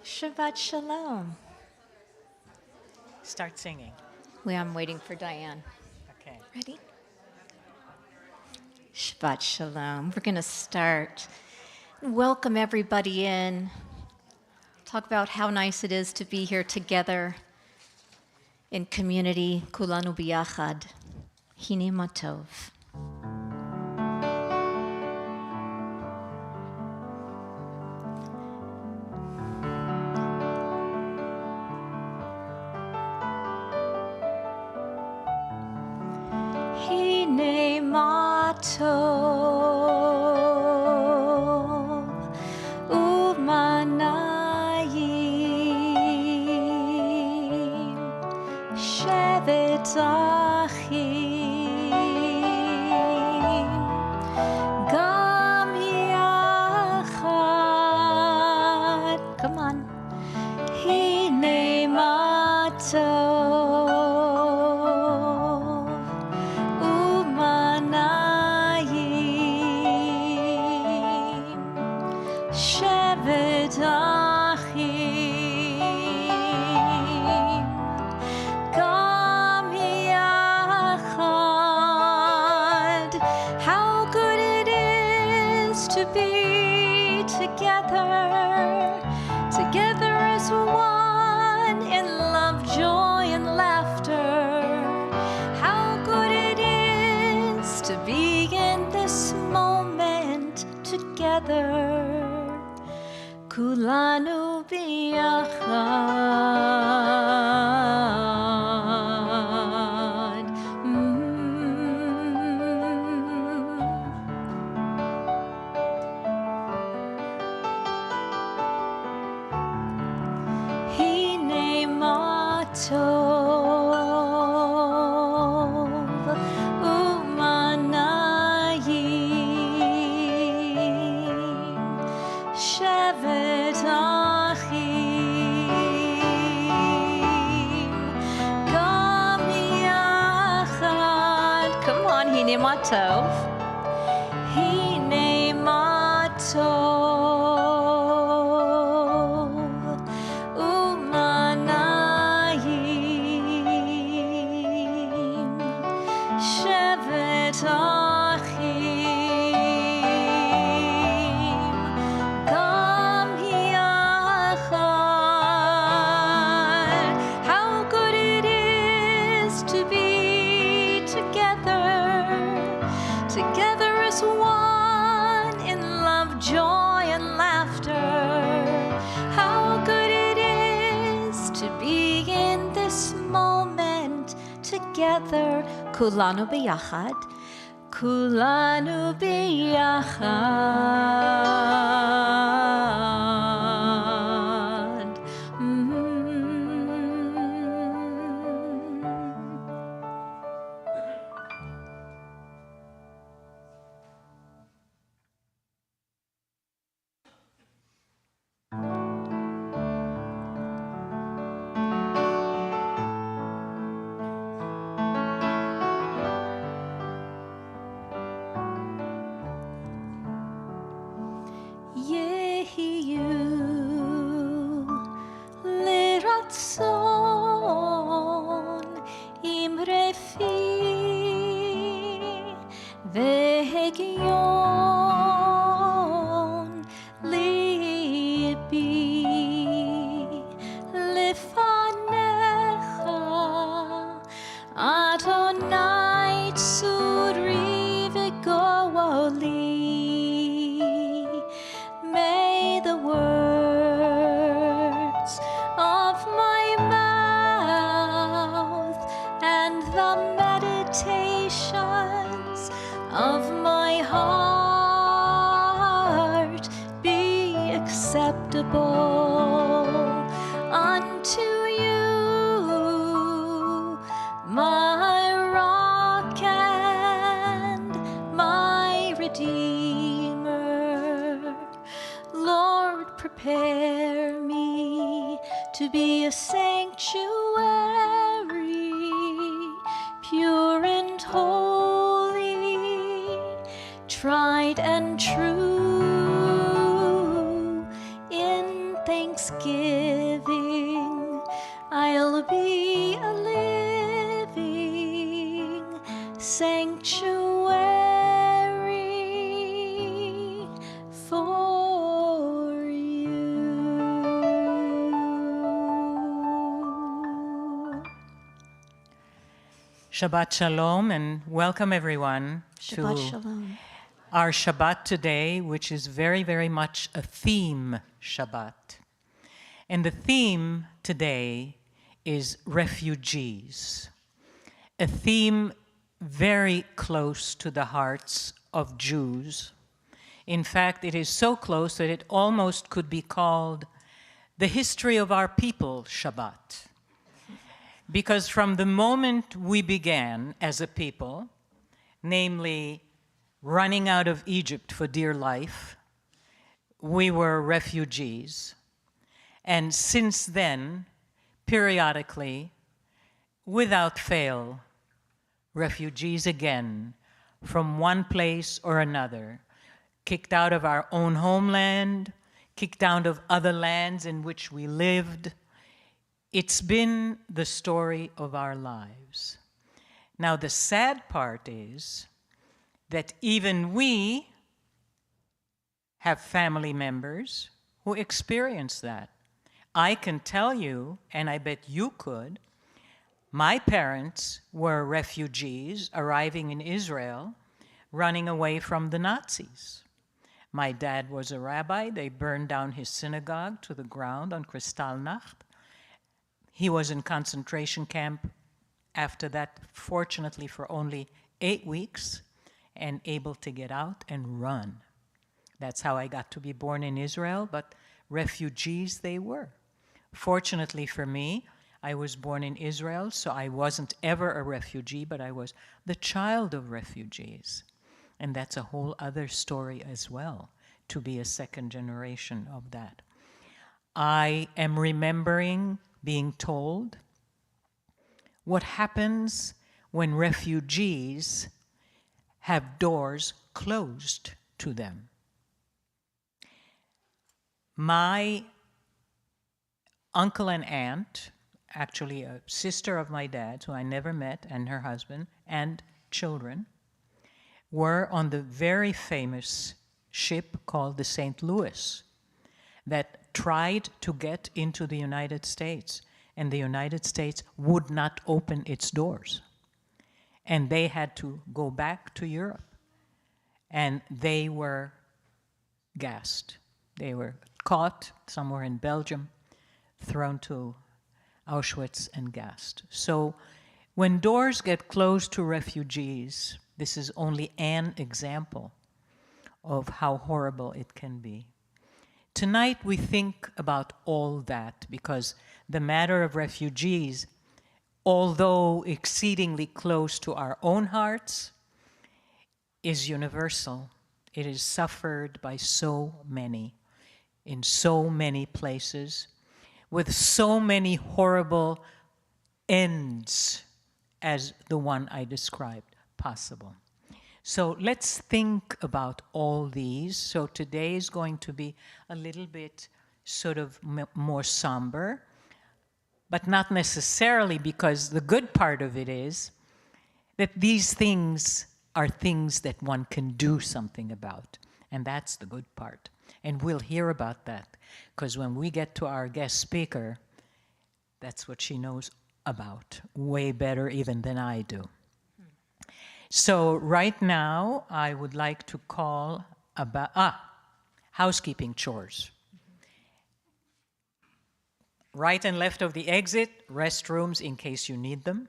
Shabbat Shalom. Start singing. I'm waiting for Diane. Okay. Ready? Shabbat Shalom. We're going to start. Welcome everybody in. Talk about how nice it is to be here together in community. Kulanu biyachad. Hine matov. Hine matov umanayim shevet achim gam yachad. Come on. Hine matov shevet achim gam yachad. How good it is to be together as one in love, joy, and laughter. How good it is to be in this moment together. Kulanu biyachad. Hine matov umanayim shevet achim gam yachad. Come on, hine matov. Hine matov umanayim shevet achim gam yachad. How good it is to be together as one in love, joy, and laughter. How good it is to be in this moment together. Kulanu biyachad. Kulanu biyachad. Yehiyu liratzon imrefi vehegyon libi lefanecha Adonai tzuri v'goali. May the words of my mouth and the meditations of my heart be acceptable unto you, my rock and my redeemer. Lord, prepare me to be a sanctuary, pure and holy, tried and true in thanksgiving. thanksgiving, I'll be a living sanctuary for you. Shabbat Shalom and welcome everyone Shabbat to Shalom. our Shabbat today, which is very, very much a theme Shabbat. And the theme today is refugees, a theme very close to the hearts of Jews. In fact, it is so close that it almost could be called the history of our people Shabbat. Because from the moment we began as a people, namely running out of Egypt for dear life, we were refugees. And since then, periodically, without fail, refugees again from one place or another, kicked out of our own homeland, kicked out of other lands in which we lived. It's been the story of our lives. Now, the sad part is that even we have family members who experience that. I can tell you, and I bet you could, my parents were refugees arriving in Israel, running away from the Nazis. My dad was a rabbi. They burned down his synagogue to the ground on Kristallnacht. He was in concentration camp after that, fortunately for only 8 weeks, and able to get out and run. That's how I got to be born in Israel, but refugees they were. Fortunately for me, I was born in Israel, so I wasn't ever a refugee, but I was the child of refugees. And that's a whole other story as well, to be a second generation of that. I am remembering being told what happens when refugees have doors closed to them. My uncle and aunt, actually a sister of my dad's who I never met, and her husband and children, were on the very famous ship called the St. Louis that tried to get into the United States, and the United States would not open its doors. And they had to go back to Europe, and they were gassed. They were caught somewhere in Belgium, thrown to Auschwitz and gassed. So when doors get closed to refugees, this is only an example of how horrible it can be. Tonight we think about all that because the matter of refugees, although exceedingly close to our own hearts, is universal. It is suffered by so many, in so many places, with so many horrible ends as the one I described possible. So let's think about all these. So today is going to be a little bit sort of more somber, but not necessarily, because the good part of it is that these things are things that one can do something about. And that's the good part. And we'll hear about that, because when we get to our guest speaker, that's what she knows about, way better even than I do. So right now, I would like to call about, housekeeping chores. Right and left of the exit, restrooms in case you need them.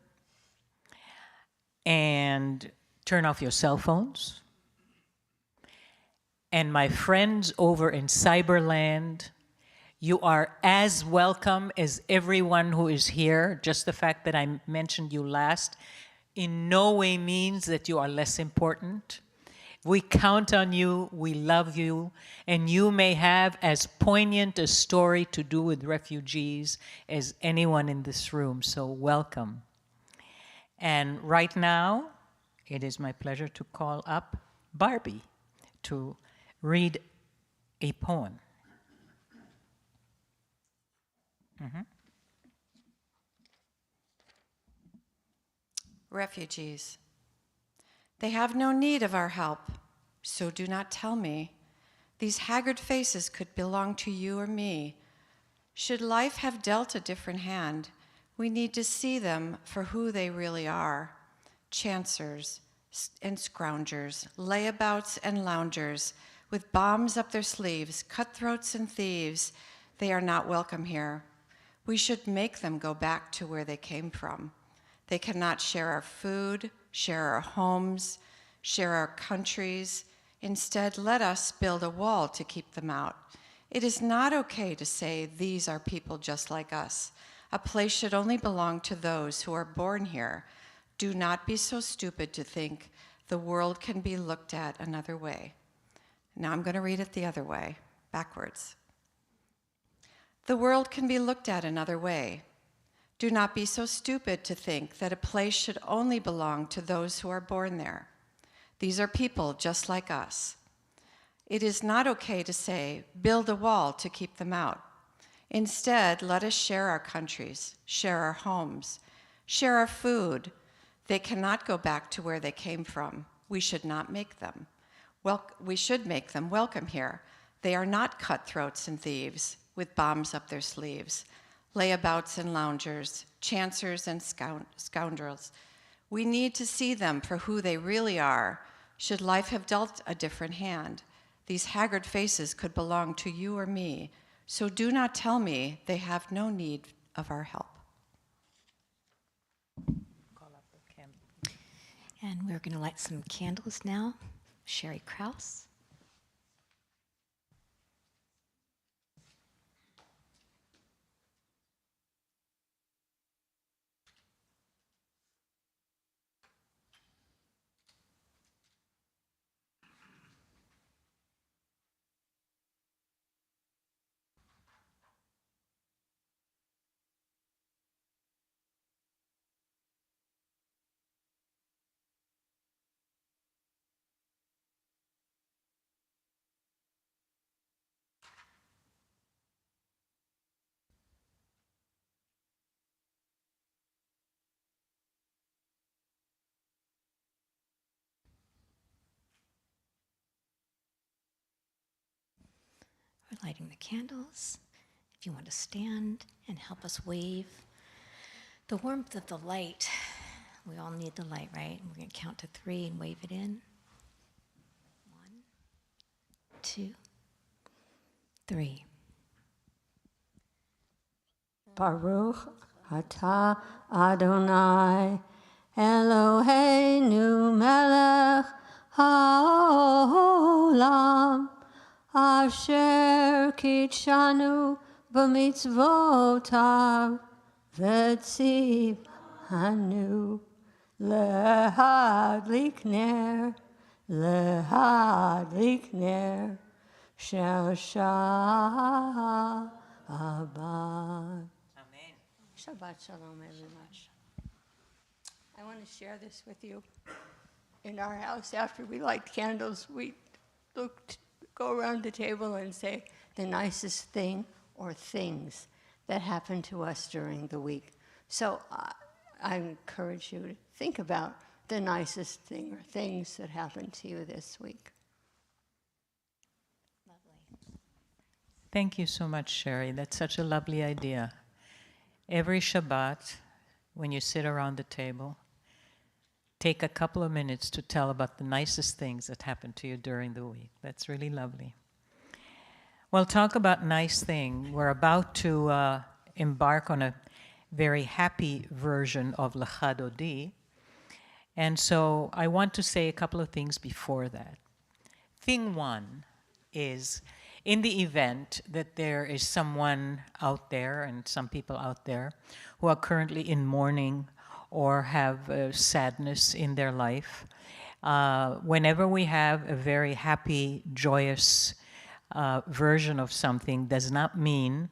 And turn off your cell phones. And my friends over in Cyberland, you are as welcome as everyone who is here. Just the fact that I mentioned you last in no way means that you are less important. We count on you, we love you, and you may have as poignant a story to do with refugees as anyone in this room, so welcome. And right now, it is my pleasure to call up Barbie to read a poem. Refugees. They have no need of our help, so do not tell me. These haggard faces could belong to you or me. Should life have dealt a different hand, we need to see them for who they really are. Chancers and scroungers, layabouts and loungers, with bombs up their sleeves, cutthroats and thieves, they are not welcome here. We should make them go back to where they came from. They cannot share our food, share our homes, share our countries. Instead, let us build a wall to keep them out. It is not okay to say these are people just like us. A place should only belong to those who are born here. Do not be so stupid to think the world can be looked at another way. Now I'm going to read it the other way, backwards. The world can be looked at another way. Do not be so stupid to think that a place should only belong to those who are born there. These are people just like us. It is not okay to say, build a wall to keep them out. Instead, let us share our countries, share our homes, share our food. They cannot go back to where they came from. We should not make them. We should make them welcome here. They are not cutthroats and thieves with bombs up their sleeves, layabouts and loungers, chancers and scoundrels. We need to see them for who they really are. Should life have dealt a different hand, these haggard faces could belong to you or me. So do not tell me they have no need of our help. And we're going to light some candles now. Sherry Krause. We're lighting the candles. If you want to stand and help us wave. The warmth of the light, we all need the light, right? We're going to count to 3 and wave it in. 1, 2, 3. Baruch atah Adonai Eloheinu melech haolam asher kitshanu b'mitzvotav v'tzivanu lehadlik ner shel Shabbat. Amen. Shabbat shalom, everyone. I want to share this with you. In our house, after we light candles, we go around the table and say the nicest thing or things that happened to us during the week. So I encourage you to think about the nicest thing or things that happened to you this week. Thank you so much, Sherry. That's such a lovely idea. Every Shabbat, when you sit around the table, take a couple of minutes to tell about the nicest things that happened to you during the week. That's really lovely. Well, talk about nice thing. We're about to embark on a very happy version of Lecha Dodi. And so I want to say a couple of things before that. Thing one is, in the event that there is someone out there and some people out there who are currently in mourning or have sadness in their life, whenever we have a very happy, joyous version of something, does not mean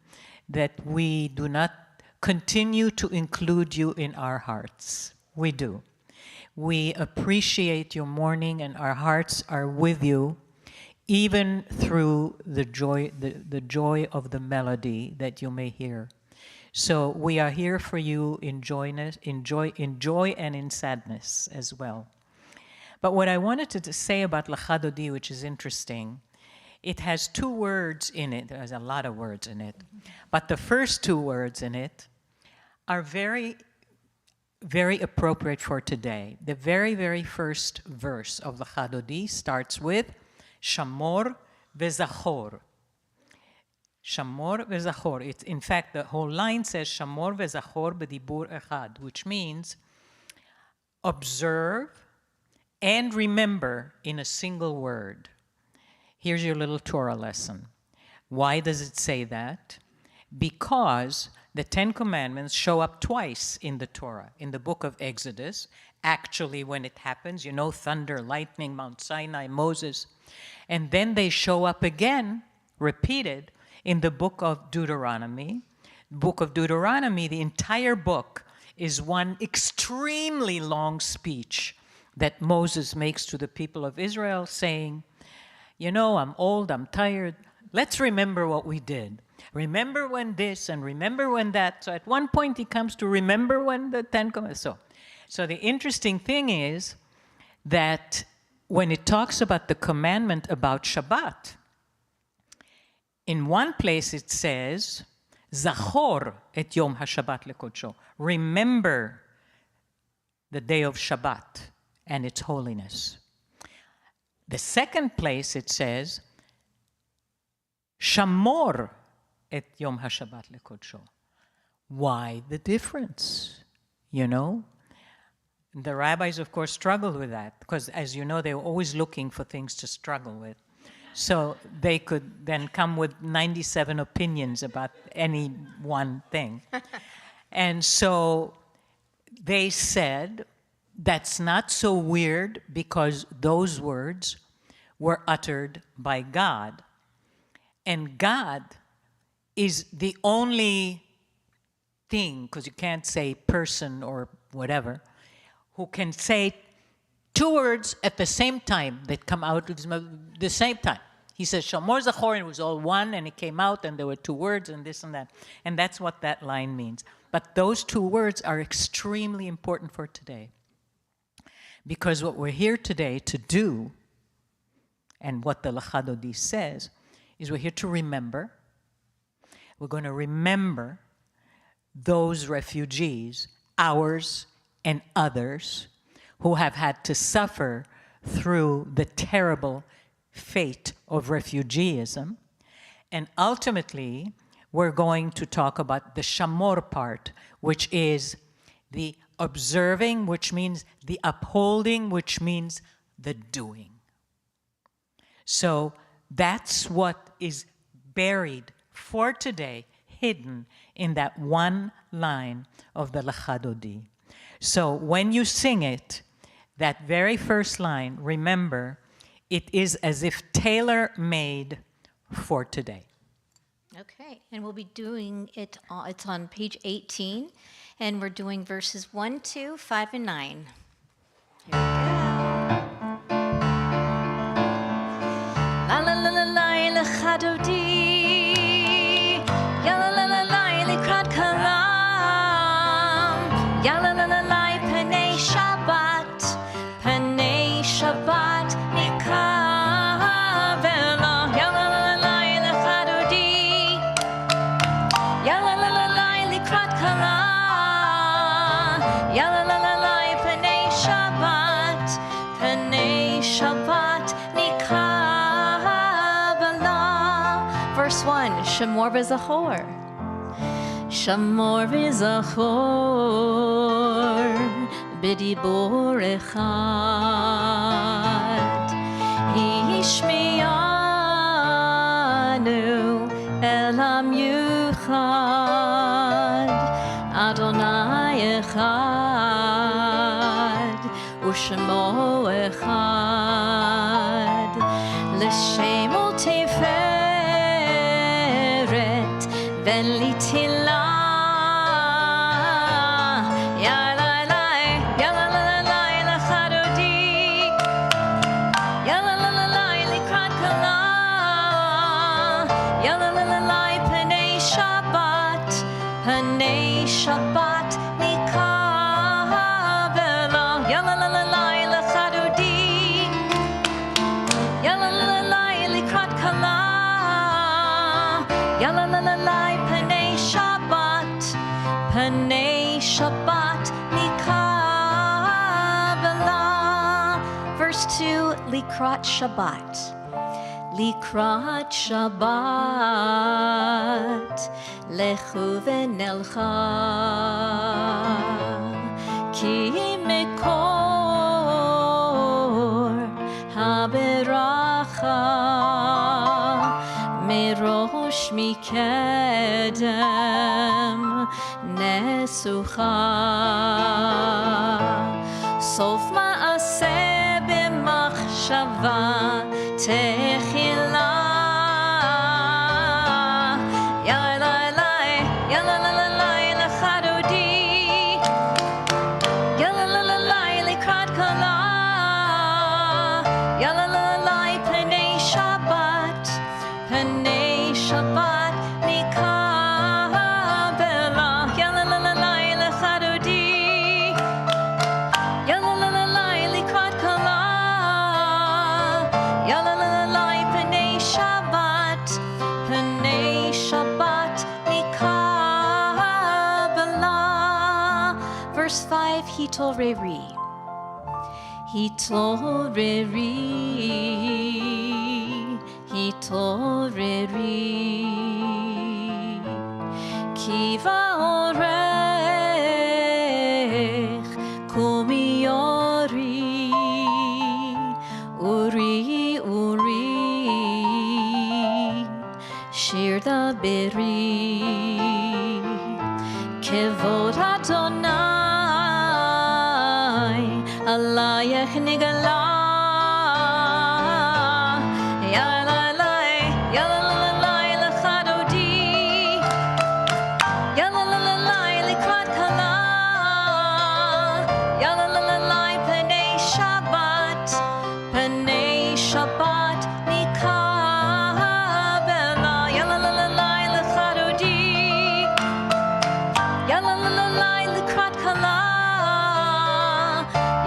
that we do not continue to include you in our hearts. We do. We appreciate your mourning, and our hearts are with you, even through the joy of the melody that you may hear. So we are here for you in joy and in sadness as well. But what I wanted to say about L'chadodi, which is interesting, it has 2 words in it. There's a lot of words in it. But the first 2 words in it are very, very appropriate for today. The very, very first verse of L'chadodi starts with Shamor v'zachor. Shamor v'zachor. It's, in fact, the whole line says Shamor v'zachor b'dibur echad, which means observe and remember in a single word. Here's your little Torah lesson. Why does it say that? Because the 10 Commandments show up twice in the Torah. In the book of Exodus, actually when it happens, you know, thunder, lightning, Mount Sinai, Moses. And then they show up again, repeated, in the book of Deuteronomy. Book of Deuteronomy, the entire book is one extremely long speech that Moses makes to the people of Israel saying, you know, I'm old, I'm tired. Let's remember what we did. Remember when this and remember when that. So at one point he comes to remember when the 10 Commandments. So the interesting thing is that when it talks about the commandment about Shabbat, in one place it says, Zachor et Yom HaShabbat lekodsho. Remember the day of Shabbat and its holiness. The second place it says, Shamor et Yom HaShabbat lekodsho. Why the difference? You know? The rabbis, of course, struggled with that because, as you know, they were always looking for things to struggle with. So they could then come with 97 opinions about any one thing. And so they said, that's not so weird because those words were uttered by God. And God is the only thing, because you can't say person or whatever, who can say 2 words at the same time that come out at the same time. He says, Shamor Zachor, and it was all one, and it came out, and there were 2 words, and this and that. And that's what that line means. But those 2 words are extremely important for today. Because what we're here today to do, and what the L'chadodi says, is we're here to remember. We're going to remember those refugees, ours and others, who have had to suffer through the terrible fate of refugeeism. And ultimately, we're going to talk about the Shamor part, which is the observing, which means the upholding, which means the doing. So that's what is buried for today, hidden in that one line of the L'chadodi. So when you sing it, that very first line, remember, it is as if tailor-made for today. Okay, and we'll be doing it, it's on page 18, and we're doing verses 1, 2, 5, and 9. Here we go. La la la la la L'chadodi, ya la la la la likrat kalam, ya la la la la Panei Shabbat nikavela, ya la la la la L'chadodi, ya la la la la likrat kalam, ya la la la la Panei Shabbat nikavela. Verse 1, Shamor v'zachor. Shamor v'zachor b'dibur echad. Hishmiyanu elam yuchad. Adonai echad u'shemo echad. L'shem u'tiferet v'litila. Panei Shabbat Nikabela. Yalalalai lechadodi. Yalalalai likrat kala. Yalalalai Panei Shabbat. Panei Shabbat Nikabela. Verse 2, Likrat Shabbat. Likrat Shabbat, lechu v'nelcha, ki mekor haberacha, merosh mikedem nesucha, sof ma'aseh b'machshava techila. Verse 5, Hitoreri. Hitoreri. Hitoreri. Kiva orech kumiori. Uri, uri. Shir daberi. Kevod Adonai. Alayach nigala, yalalai, yalalai lechadodi, yalalai likrat kala, yalalai panei Shabbat nikabela, yalalai lechadodi, yalalai likrat kala.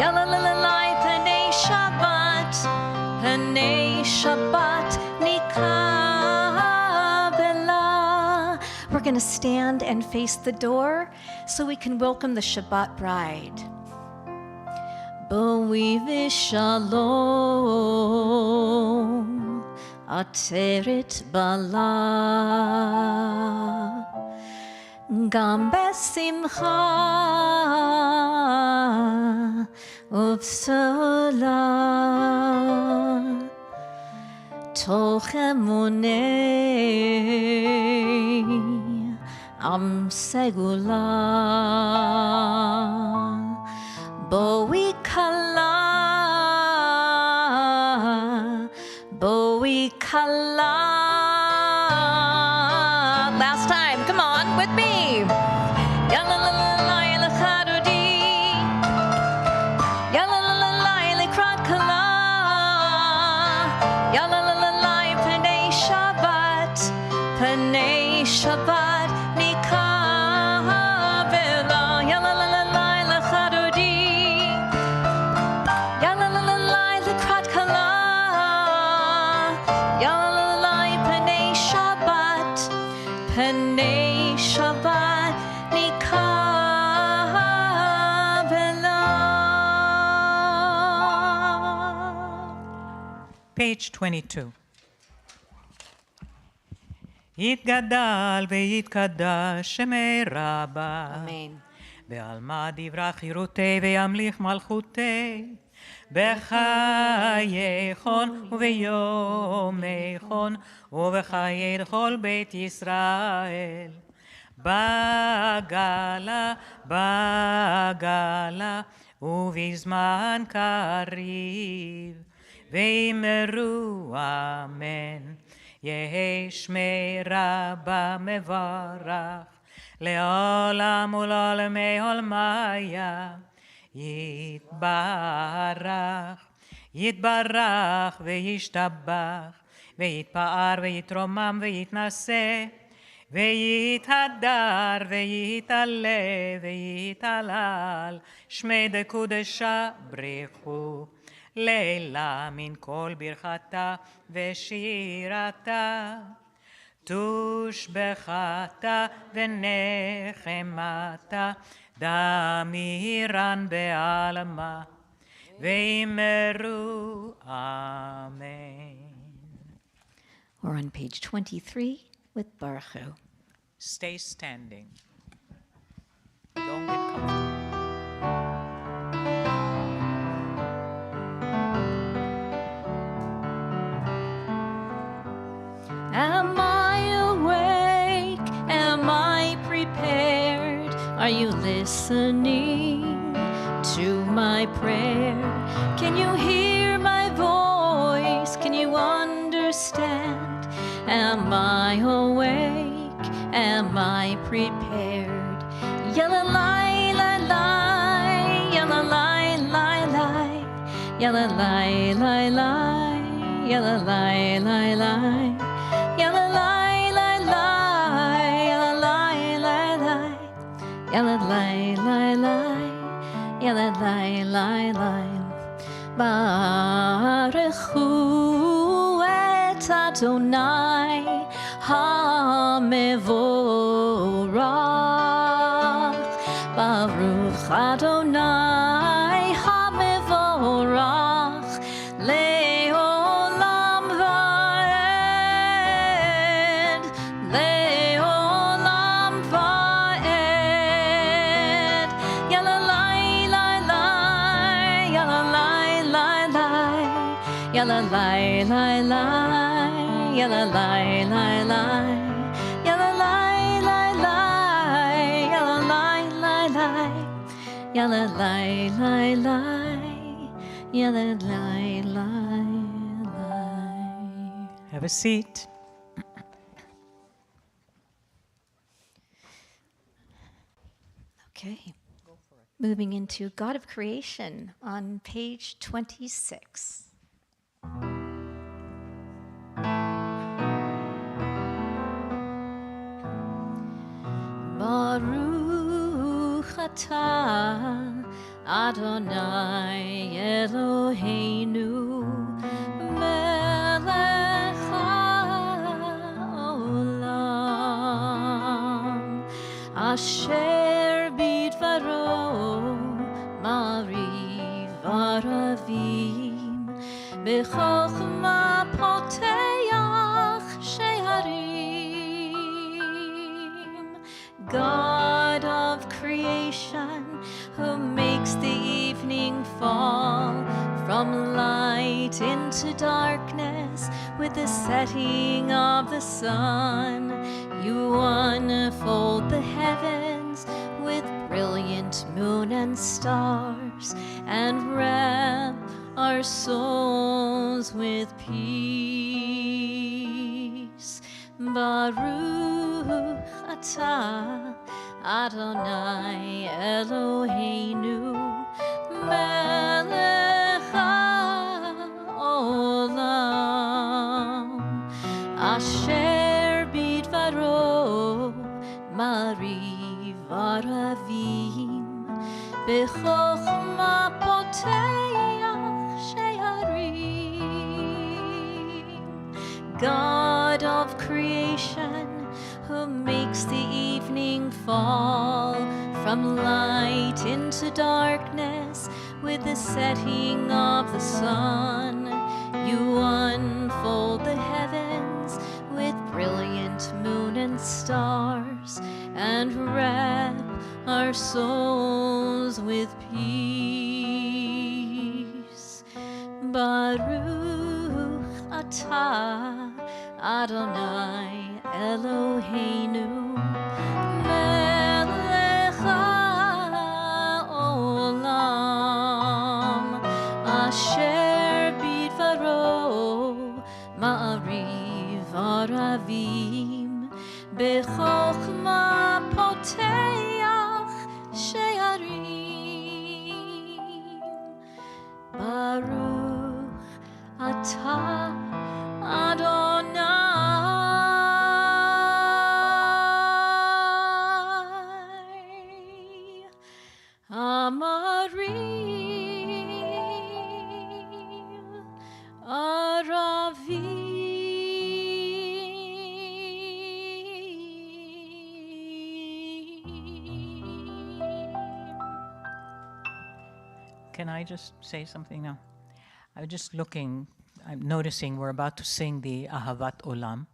Yalalai panei Shabbat nikabela. We're going to stand and face the door so we can welcome the Shabbat bride. Boi v'shalom ateret bala gam besimcha ובשולה תוך אמוני עם סגולה בואי כלה last time, come on with me. Panei Shabbat nikabela, yalalai lechadodi, yalalai likrat kala, yalalai panei Shabbat nikabela. Page 22. יתגדל ויתקדש שמי רבה. אמן. בעלמא דברה חירותי וימליך מלכותי. בחיי חון וביומי חון ובחיי כל בית ישראל. בגלה ובזמן קריב ואמרו אמן. יהי שמי רבה מברך לעולם ולעולמי עולמיה. יתברך וישתבח ויתפאר ויתרומם ויתנשא ויתהדר ויתעלה ויתהלל שמי דקודשה בריחו לילה מן כל ברכתה ושירתה תושבחתה ונחמתה דמירן בעלמה ואמרו אמן. We're on page 23 with Baruch Hu. Stay standing. Don't get comfortable. Am I awake? Am I prepared? Are you listening to my prayer? Can you hear my voice? Can you understand? Am I awake? Am I prepared? Yalla lai lai lai, yalla lai lai lai, yalla lai lai lai, yalla lai lai lai. Yalla lai lai lai, yalla lai lai lai, yalla lai lai lai, yalla lai lai lai. Baruchu et Adonai hamevorach. Baruch Adonai hamevorach. Le'olam va'ed, le'olam va'ed. Yalla lai lai lai, yalla lai lai lai, yalla lai lai lai, yalla lai lai lai, yalla lai lai lai, yalla lai lai lai, yalla lai lai lai, yalla lai lai lai. Have a seat. Okay. Moving into God of Creation on page 26. Baruch atah Adonai Eloheinu melech haolam asher bidvaro mariv aravim b'chokhmah poteach she'arim. God of creation, who makes the evening fall from light into darkness with the setting of the sun. You unfold the heavens with brilliant moon and stars and wrap our souls with peace. Baruch atah Adonai Eloheinu melech haolam asher bidvaro mariv aravim b'chokhmah poteach she'arim. God of creation, who makes the evening fall from light into darkness with the setting of the sun. You unfold the heavens with brilliant moon and stars and wrap our souls with peace. Baruch atah Adonai Eloheinu melech haolam asher bidvaro ma'ariv aravim b'chokhmah poteach she'arim. Baruch atah Adonai Amarim Aravim. Can I just say something now? I'm just looking, I'm noticing we're about to sing the Ahavat Olam,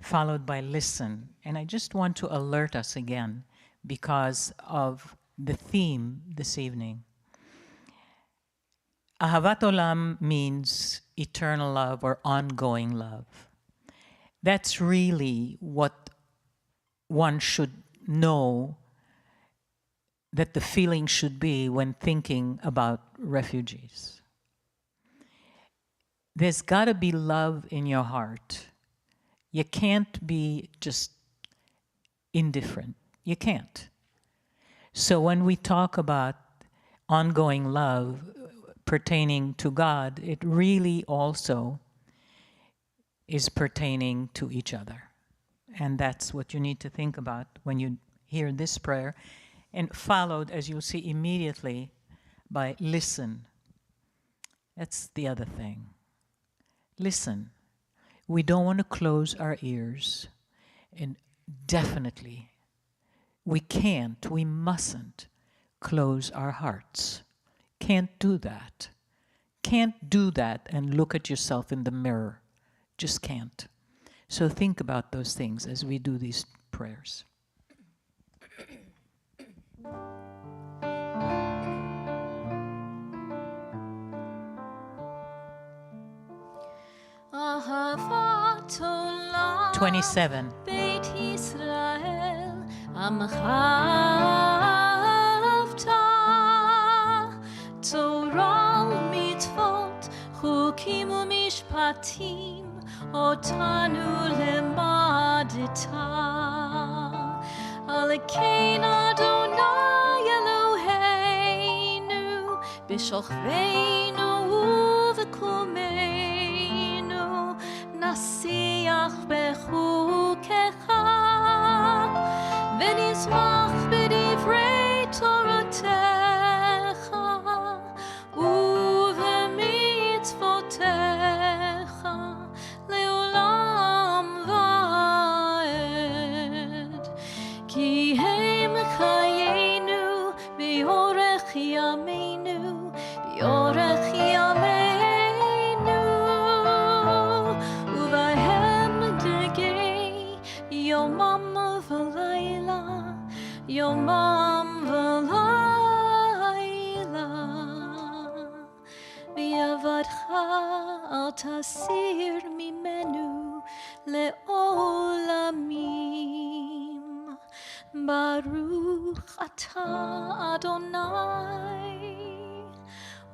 followed by Listen. And I just want to alert us again because of the theme this evening. Ahavat Olam means eternal love or ongoing love. That's really what one should know that the feeling should be when thinking about refugees. There's got to be love in your heart. You can't be just indifferent. You can't. So when we talk about ongoing love pertaining to God, it really also is pertaining to each other. And that's what you need to think about when you hear this prayer, and followed, as you'll see immediately, by listen. That's the other thing. Listen. We don't want to close our ears, and definitely we mustn't close our hearts. Can't do that. Can't do that and look at yourself in the mirror. Just can't. So think about those things as we do these prayers. Ahavat Olam 27. Beit Yisrael Amchavta Torah u'mitzvot Chukim u'mishpatim Otanu lemadita Alekein Adonai Eloheinu B'shochveinu u'v'kumeinu Nasiach bechukecha V'nizmach b'divrei Toratecha U'v'mitzvotecha Le'olam va'ed Ki hem chayenu B'yorech yameinu B'yorech yameinu Uvahem degei Yomam v'layla Yomam v'layla V'yavadcha al tasir mimenu Le'olamim Baruch atah Adonai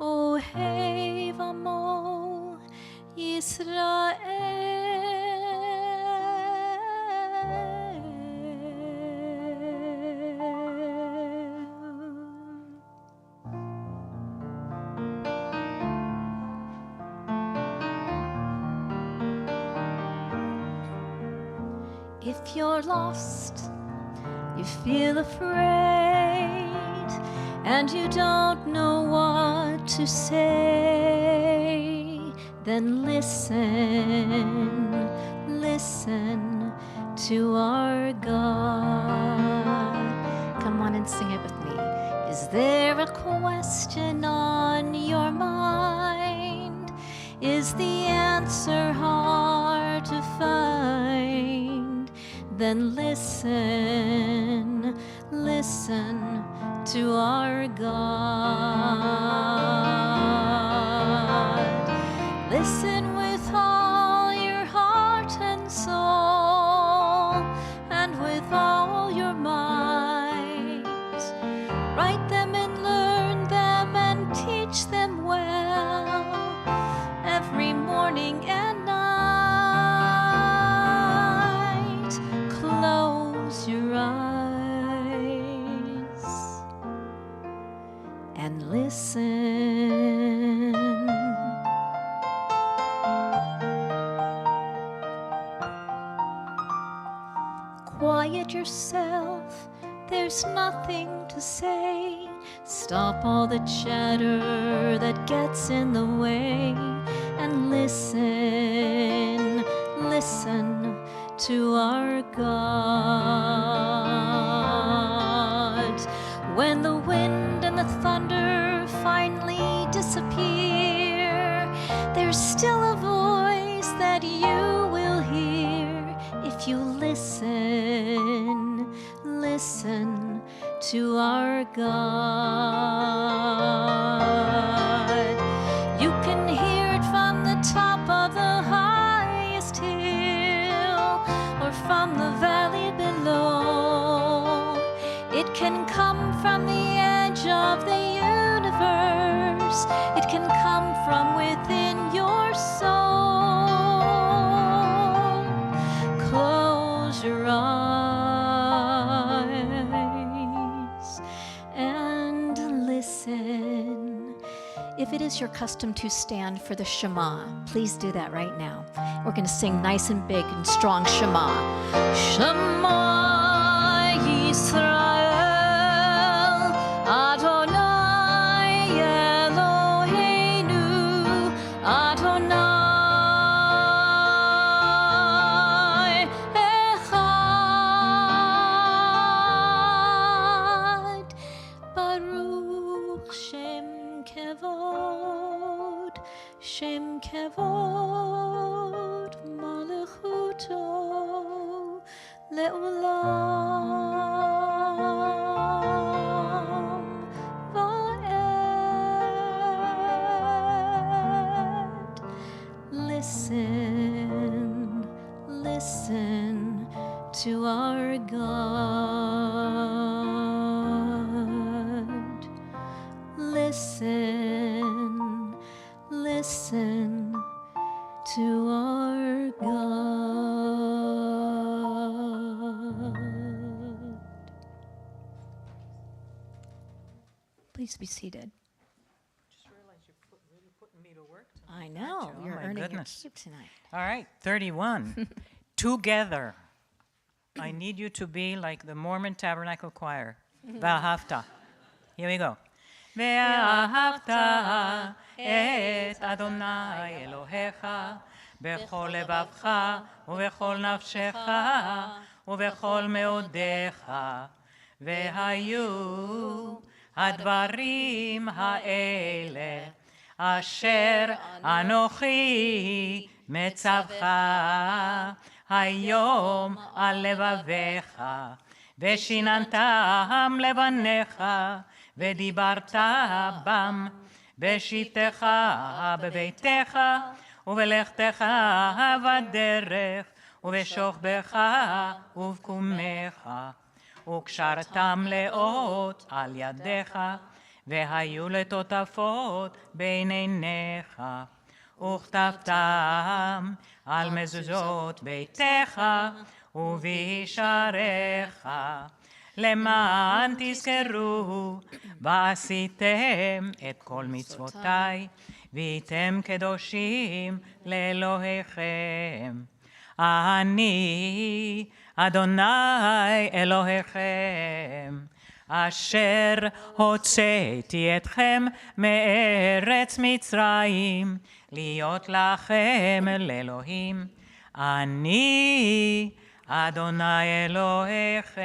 Ohev amo Yisrael. If you're lost, you feel afraid, and you don't know what to say, then listen, listen to our God. Come on and sing it with me. Is there a question on your mind? Is the answer hard to find? Then listen, listen to our God. Listen with all your heart and soul, and with all your might. Write them and learn them and teach them well, every morning and night. Close your eyes and listen. Quiet yourself, there's nothing to say. Stop all the chatter that gets in the way and listen, listen to our God. When the wind and the thunder finally disappear, there's still a voice that you will hear if you listen, listen to our God. You can hear it from the top of the highest hill or from the valley below. It can come from the edge of the universe. It can come from within your soul. Close your eyes and listen. If it is your custom to stand for the Shema, please do that right now. We're going to sing nice and big and strong Shema. Shema Yisrael, Adonai Eloheinu, Adonai Echad. Baruch Shem Kevod, Shem Kevod, Malachuto Le'olam Va'ed. Listen, listen to our God. Listen, listen to our God. Please be seated. Just realized you're really putting me to work tonight. I know, Oh you're my earning goodness. your keep tonight. All right, 31. Together. I need you to be like the Mormon Tabernacle Choir. Ve'ahavta. Here we go. Ve'ahavta et Adonai Elohecha bechol levavcha ubechol nafshecha ubechol meodecha vehayu הדברים האלה אשר אנוכי מצווך היום על לבביך ושיננתם לבניך ודיברת בם בשבתך בביתך ובלכתך בדרך ובשוכבך ובקומך וקשרתם לאות על ידיך והיו לטוטפות בין עיניך וכתבתם על מזוזות ביתך ובישעריך למען תזכרו ועשיתם את כל מצוותיי והייתם קדושים לאלוהיכם אני אדוני אלוהיכם אשר הוצאתי אתכם מארץ מצרים להיות לכם לאלוהים אני אדוני אלוהיכם.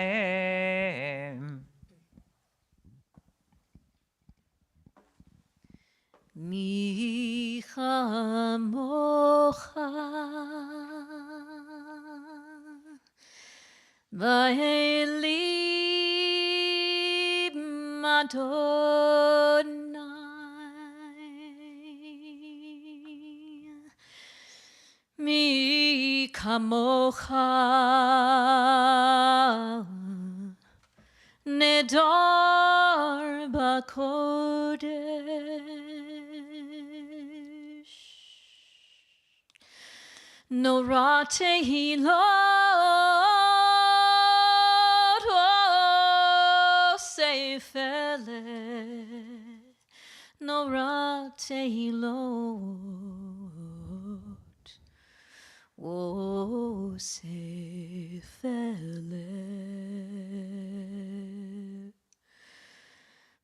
מי כמוך באלים אדוני מי כמוך נדר בקודש נורא תהילות עושה פלא נורא תהילות עושה פלא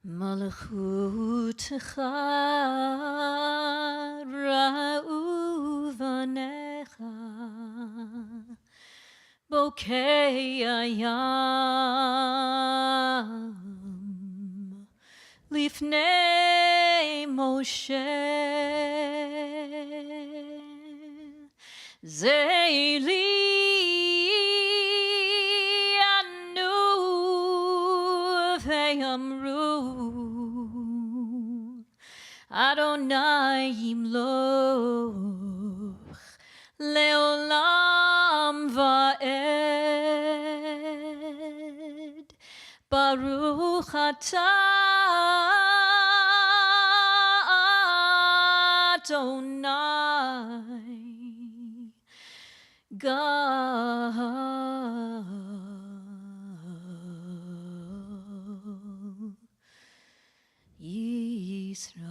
מלכותך ראו בניך בוקי הים לפני משה זה לי ענו ואמרו אדוני ימלוך לעולם ועד ברוך אתה אדוני God Israel.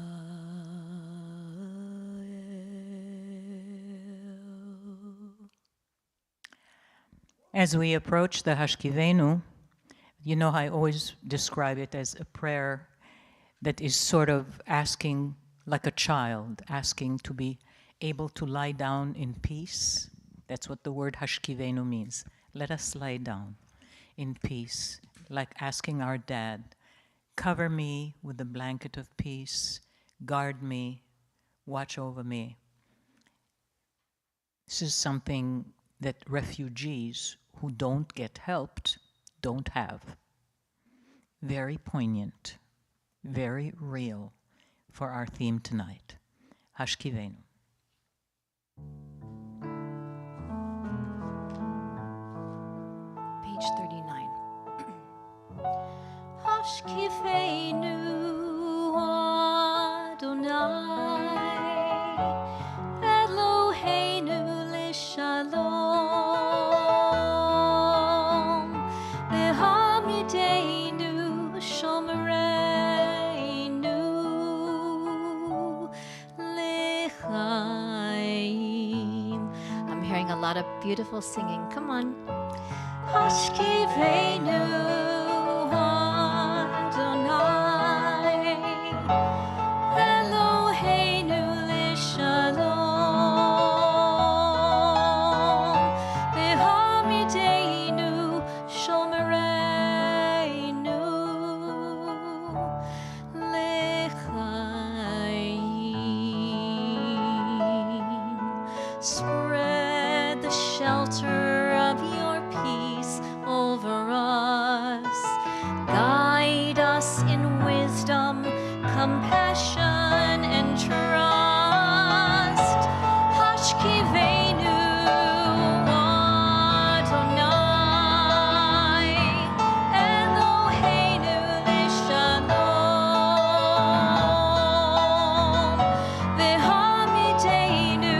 As we approach the Hashkivenu, you know, I always describe it as a prayer that is sort of asking, like a child, asking to be able to lie down in peace. That's what the word Hashkivenu means. Let us lie down in peace, like asking our dad, cover me with the blanket of peace, guard me, watch over me. This is something that refugees who don't get helped don't have. Very poignant, very real for our theme tonight. Hashkivenu. Page 39. Hashkivenu Adonai Eloheinu l'shalom V'hamideinu shomereinu l'chaim. I'm hearing a lot of beautiful singing. Come on. Hashkivenu Adonai Eloheinu l'shalom V'hamideinu shomereinu l'chaim. Spread the shelter of your peace over us. Guide us in wisdom, compassion, and trust. Hashkivenu Adonai Eloheinu l'shalom V'hamideinu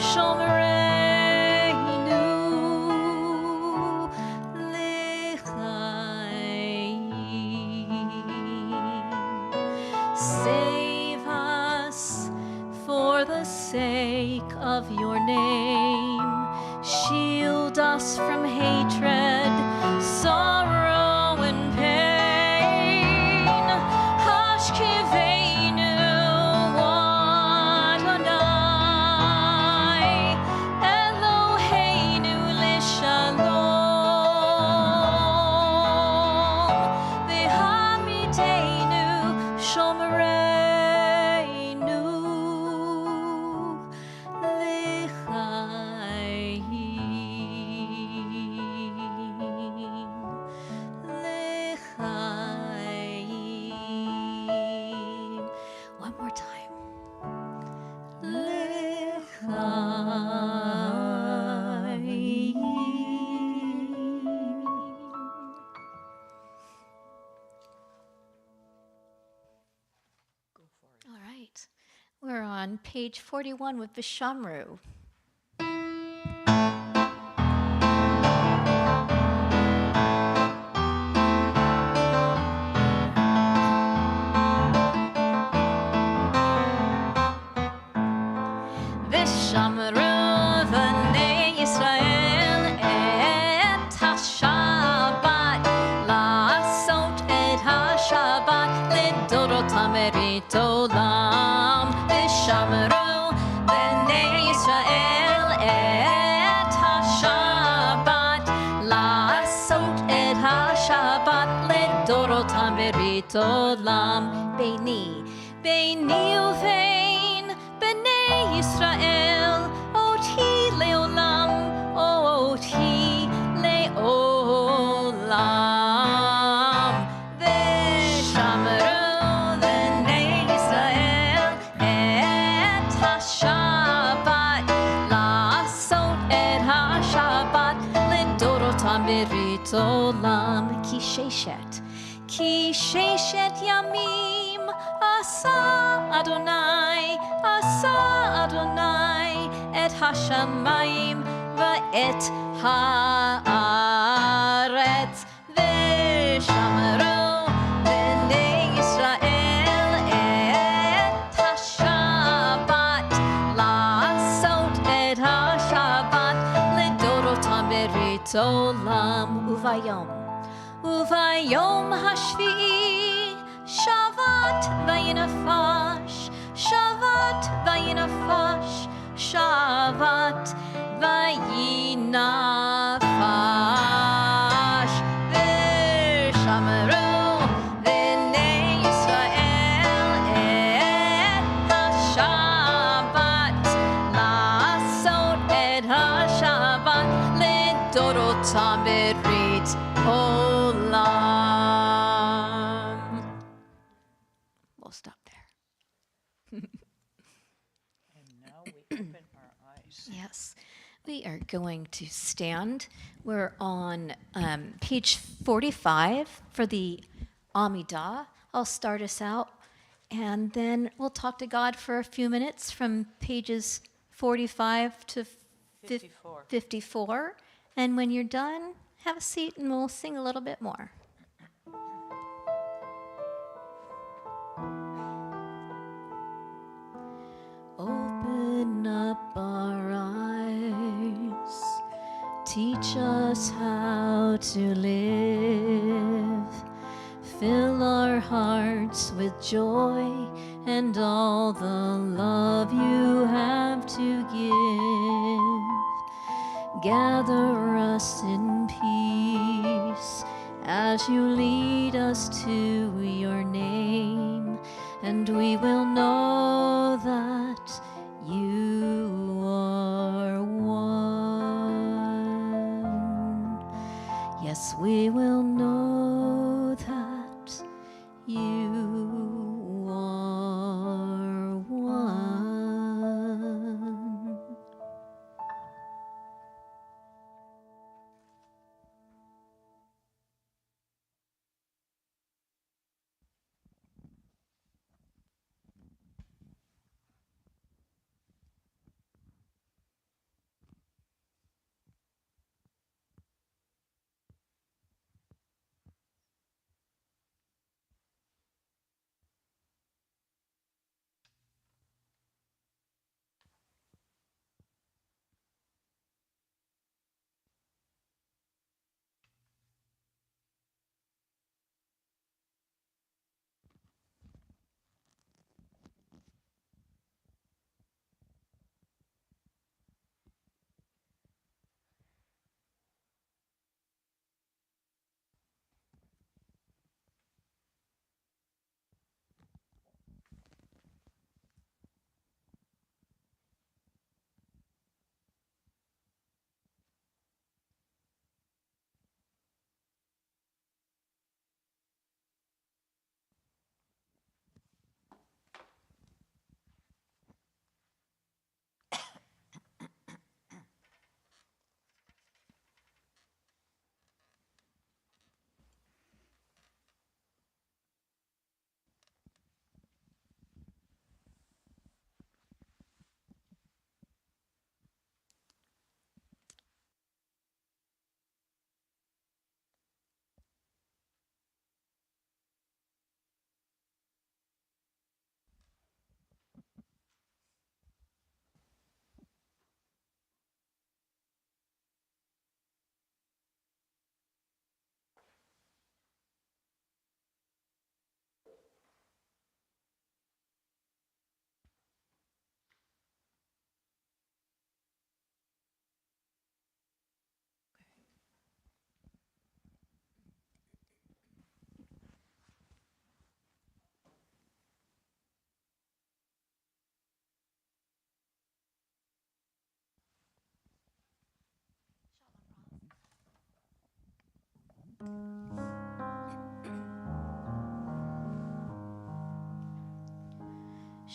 shomereinu l'chaim. Save us for the sake of your name. Shield us from hatred, sorrow, and pain. Hashkivenu Adonai Eloheinu l'shalom V'hamideinu shomereinu l'chaim. One more time. All right. We're on page 41 with Vishamru. Vishamru v'nei Yisrael et ha-Shabbat, la'asot et ha-Shabbat בברית עולם, ושמרו בני ישראל את השבת, לעשות את השבת לדורותם ברית עולם. ביני ובין בני ישראל, אותי לעולם, אותי לעולם. ושמרו בני ישראל את השבת, לעשות את השבת לדורותם ברית עולם. כי ששת ימים עשה אדוני את השמיים ואת הארץ, ושמרו בני ישראל את השבת, לעשות את השבת לדורותם ברית עולם. וביום השביעי שבת וינפש, שבת וינפש, שבת וינפש. ושמרו בני ישראל את השבת, לעשות את השבת לדורותם ברית עולם. We'll stop there. And now we open our eyes. Yes, we are going to stand. We're on page 45 for the Amidah. I'll start us out, and then we'll talk to God for a few minutes from pages 45 to 54. And when you're done, have a seat and we'll sing a little bit more. Open up our eyes, teach us how to live, fill our hearts with joy and all the love you have to give. Gather us in peace as you lead us to your name, and we will know that you are one. Yes, we will know that you are one.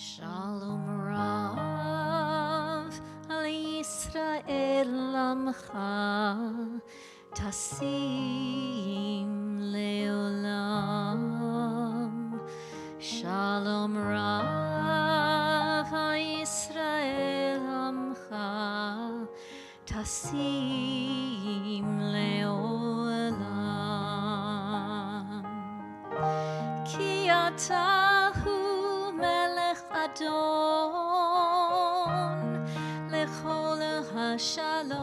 Shalom Rav al Yisrael Amcha Tasim Leolam. Shalom Rav al Yisrael Amcha Tasim Leolam. Ki atahu melech adon lechol hashalom.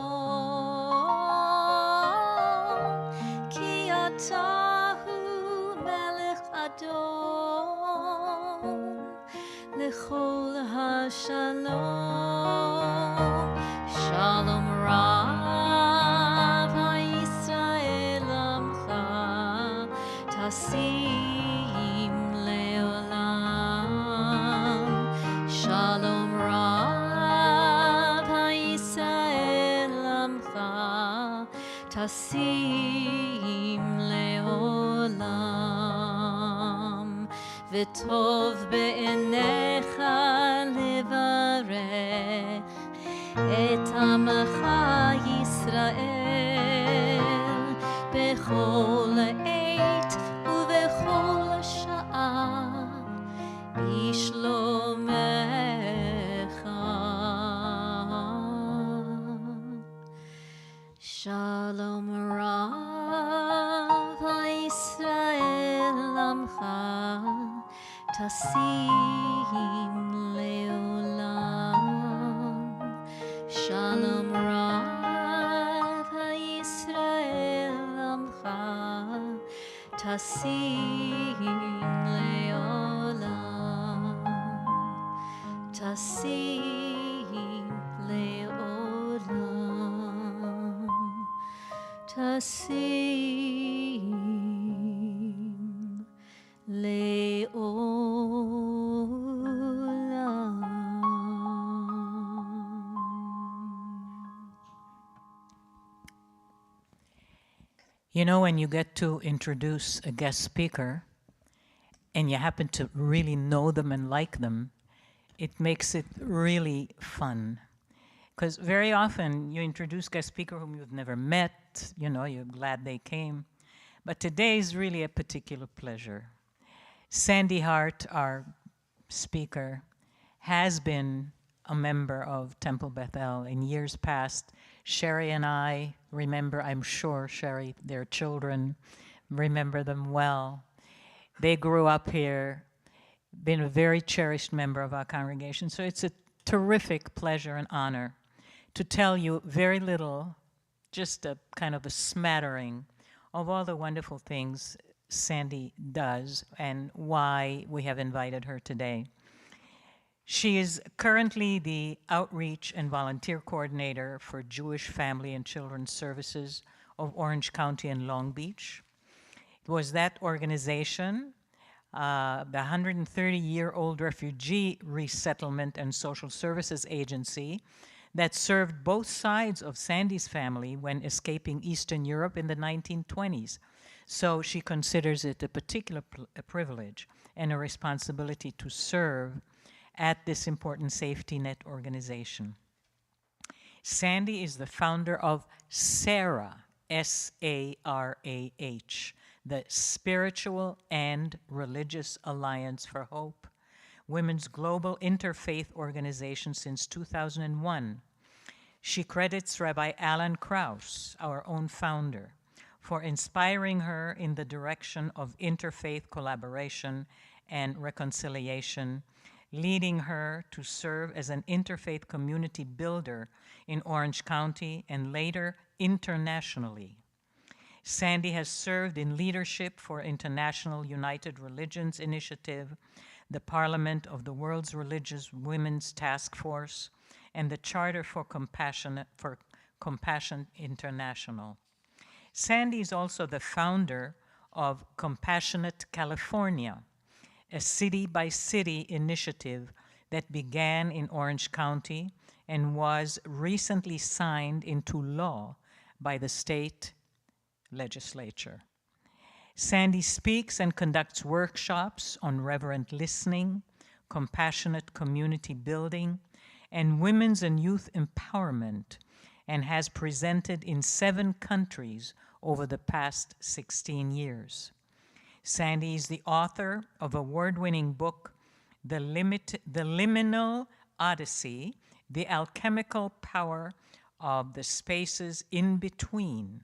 Ki atahu melech adon lechol hashalom. Shalom Rav HaYisrael Amcha Tasim Leolam. Shalom Rav HaYisrael Amcha Tasim Leolam. V'tov be'enecha levarech et Amcha Yisrael bechol עת ובכל שעה בשלומך. Shalom Rav HaYisrael Amcha Tasim Leolam. Shalom Rav HaYisrael Amcha Tasim Leolam. Tasim Leolam. Tasim Leolam. You know, when you get to introduce a guest speaker and you happen to really know them and like them, it makes it really fun. Because very often you introduce guest speaker whom you've never met, you know, you're glad they came. But today is really a particular pleasure. Sandy Hart, our speaker, has been a member of Temple Bethel in years past. Sherry and I remember, I'm sure, Sherry, their children, remember them well. They grew up here, been a very cherished member of our congregation. So it's a terrific pleasure and honor to tell you very little, just a kind of a smattering of all the wonderful things Sandy does and why we have invited her today. She is currently the Outreach and Volunteer Coordinator for Jewish Family and Children's Services of Orange County and Long Beach. It was that organization, the 130-year-old Refugee Resettlement and Social Services Agency, that served both sides of Sandy's family when escaping Eastern Europe in the 1920s. So she considers it a particular privilege and a responsibility to serve at this important safety net organization. Sandy is the founder of SARAH, S-A-R-A-H, the Spiritual and Religious Alliance for Hope, women's global interfaith organization since 2001. She credits Rabbi Alan Krauss, our own founder, for inspiring her in the direction of interfaith collaboration and reconciliation, leading her to serve as an interfaith community builder in Orange County and later internationally. Sandy has served in leadership for International United Religions Initiative, the Parliament of the World's Religious Women's Task Force, and the Charter for Compassion International. Sandy is also the founder of Compassionate California, a city-by-city initiative that began in Orange County and was recently signed into law by the state legislature. Sandy speaks and conducts workshops on reverent listening, compassionate community building, and women's and youth empowerment, and has presented in 7 countries over the past 16 years. Sandy is the author of award-winning book, The Liminal Odyssey, The Alchemical Power of the Spaces in Between,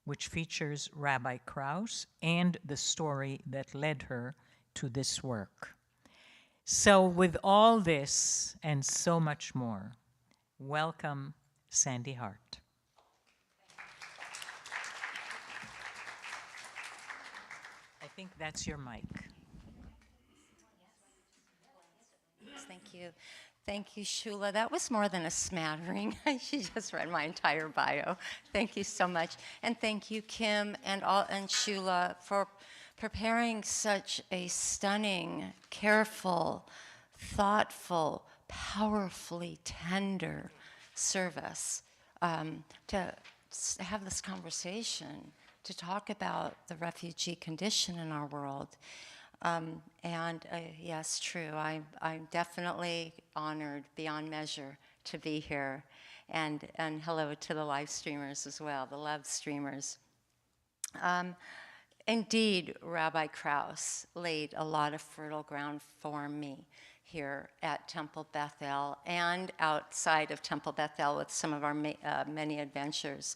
which features Rabbi Krauss and the story that led her to this work. So with all this and so much more, welcome Sandy Hart. I think that's your mic. Yes, thank you. Thank you, Shula. That was more than a smattering. She just read my entire bio. Thank you so much. And thank you, Kim and Shula, for preparing such a stunning, careful, thoughtful, powerfully tender service to have this conversation, to talk about the refugee condition in our world. Yes, true. I'm definitely honored beyond measure to be here. And hello to the live streamers as well, the love streamers. Indeed, Rabbi Krauss laid a lot of fertile ground for me here at Temple Bethel and outside of Temple Bethel with some of our many adventures.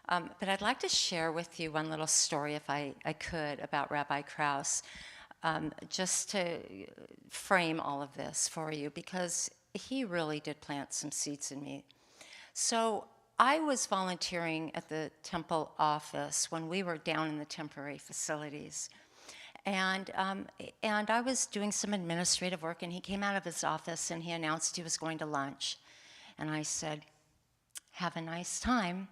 But I'd like to share with you one little story, if I could, about Rabbi Krauss, just to frame all of this for you, because he really did plant some seeds in me. So I was volunteering at the temple office when we were down in the temporary facilities. And I was doing some administrative work, and he came out of his office and he announced he was going to lunch. And I said, "Have a nice time."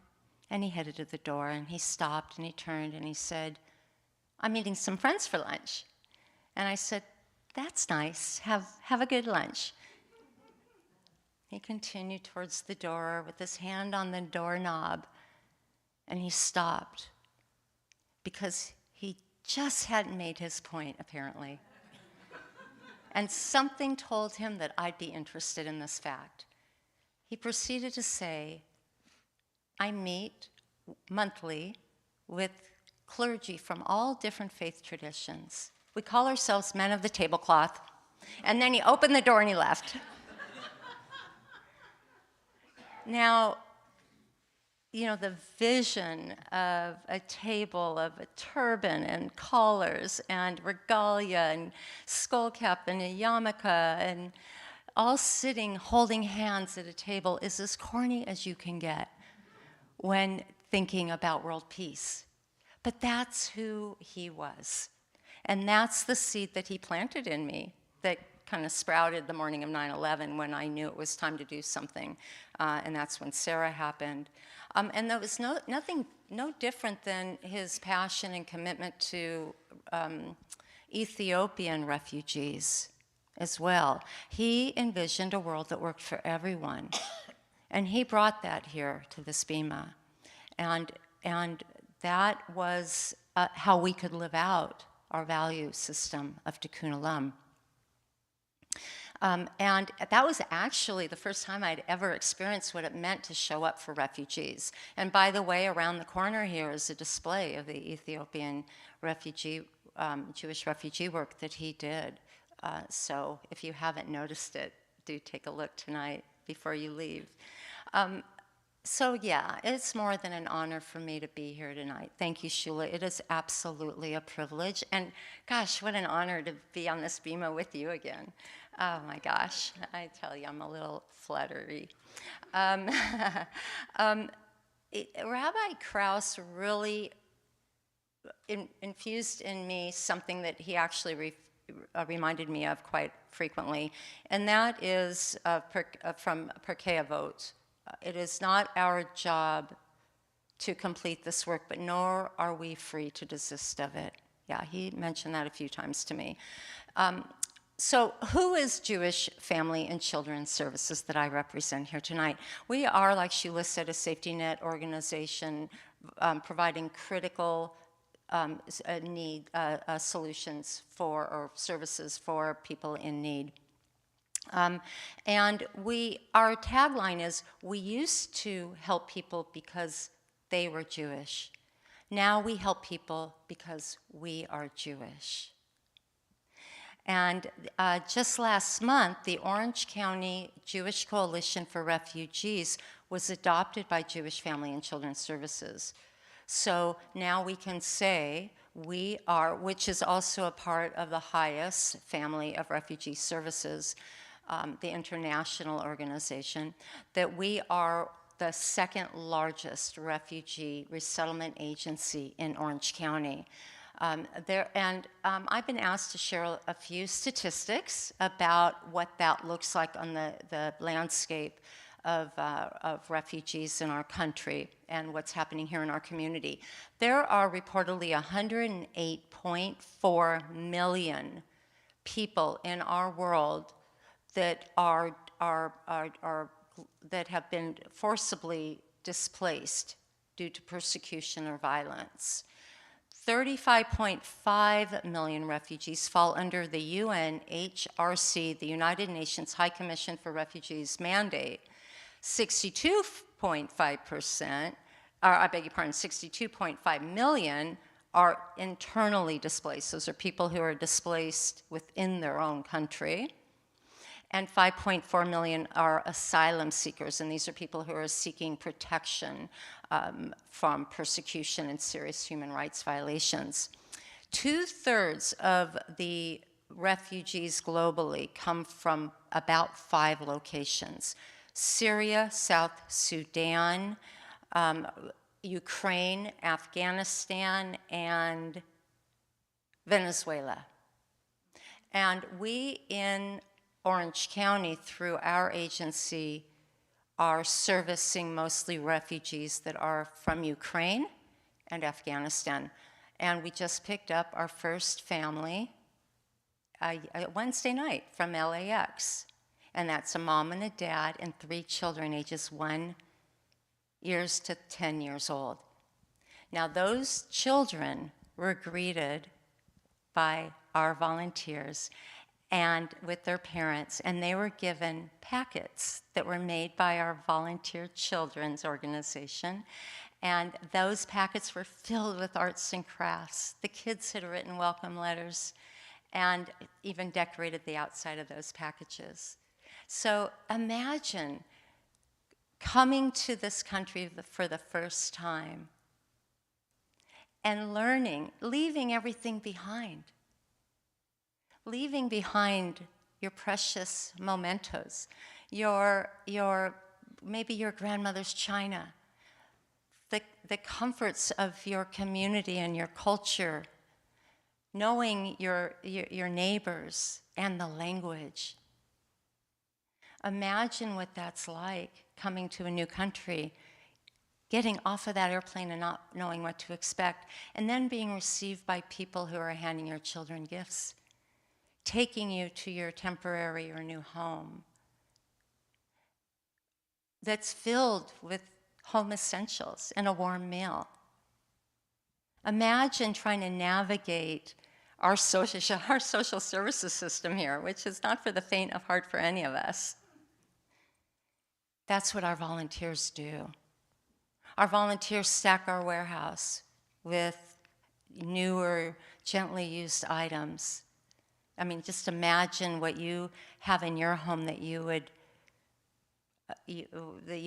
And he headed to the door, and he stopped, and he turned, and he said, "I'm meeting some friends for lunch." And I said, "That's nice. Have a good lunch." He continued towards the door with his hand on the doorknob, and he stopped because he just hadn't made his point, apparently. And something told him that I'd be interested in this fact. He proceeded to say, "I meet monthly with clergy from all different faith traditions. We call ourselves men of the tablecloth." And then he opened the door and he left. Now, you know, the vision of a table of a turban and collars and regalia and skullcap and a yarmulke and all sitting holding hands at a table is as corny as you can get when thinking about world peace. But that's who he was. And that's the seed that he planted in me that kind of sprouted the morning of 9/11 when I knew it was time to do something. And that's when Sarah happened. And that was no different than his passion and commitment to Ethiopian refugees as well. He envisioned a world that worked for everyone. And he brought that here to this Bima. And that was how we could live out our value system of Tikkun Olam. And that was actually the first time I'd ever experienced what it meant to show up for refugees. And by the way, around the corner here is a display of the Ethiopian refugee, Jewish refugee work that he did. So if you haven't noticed it, do take a look tonight before you leave. So yeah, it's more than an honor for me to be here tonight. Thank you, Shula. It is absolutely a privilege. And gosh, what an honor to be on this Bima with you again. Oh my gosh, I tell you, I'm a little fluttery. Rabbi Krauss really infused in me something that he actually reminded me of quite frequently, and that is from Pirkei Avot. It is not our job to complete this work, but nor are we free to desist of it. Yeah, he mentioned that a few times to me. So who is Jewish Family and Children's Services that I represent here tonight? We are, like Shula said, a safety net organization providing critical solutions for, or services for people in need. And our tagline is, we used to help people because they were Jewish. Now we help people because we are Jewish. And just last month, the Orange County Jewish Coalition for Refugees was adopted by Jewish Family and Children's Services. So now we can say we are, which is also a part of the highest family of refugee services, the international organization, that we are the second largest refugee resettlement agency in Orange County. I've been asked to share a few statistics about what that looks like on the landscape of refugees in our country and what's happening here in our community. There are reportedly 108.4 million people in our world that that have been forcibly displaced due to persecution or violence. 35.5 million refugees fall under the UNHRC, the United Nations High Commission for Refugees mandate. 62.5%, or I beg your pardon, 62.5 million are internally displaced. Those are people who are displaced within their own country. And 5.4 million are asylum seekers, and these are people who are seeking protection from persecution and serious human rights violations. 2/3 of the refugees globally come from about 5 locations: Syria, South Sudan, Ukraine, Afghanistan, and Venezuela. And we in Orange County, through our agency, are servicing mostly refugees that are from Ukraine and Afghanistan. And we just picked up our first family Wednesday night from LAX. And that's a mom and a dad and 3 children ages 1 years to 10 years old. Now those children were greeted by our volunteers and with their parents, and they were given packets that were made by our volunteer children's organization, and those packets were filled with arts and crafts. The kids had written welcome letters and even decorated the outside of those packages. So imagine coming to this country for the first time and learning, leaving everything behind. Leaving behind your precious mementos, maybe your grandmother's china, the comforts of your community and your culture, knowing your neighbors and the language. Imagine what that's like, coming to a new country, getting off of that airplane and not knowing what to expect, and then being received by people who are handing your children gifts, taking you to your temporary or new home that's filled with home essentials and a warm meal. Imagine trying to navigate our social services system here, which is not for the faint of heart for any of us. That's what our volunteers do. Our volunteers stack our warehouse with newer, gently used items. I mean, just imagine what you have in your home that you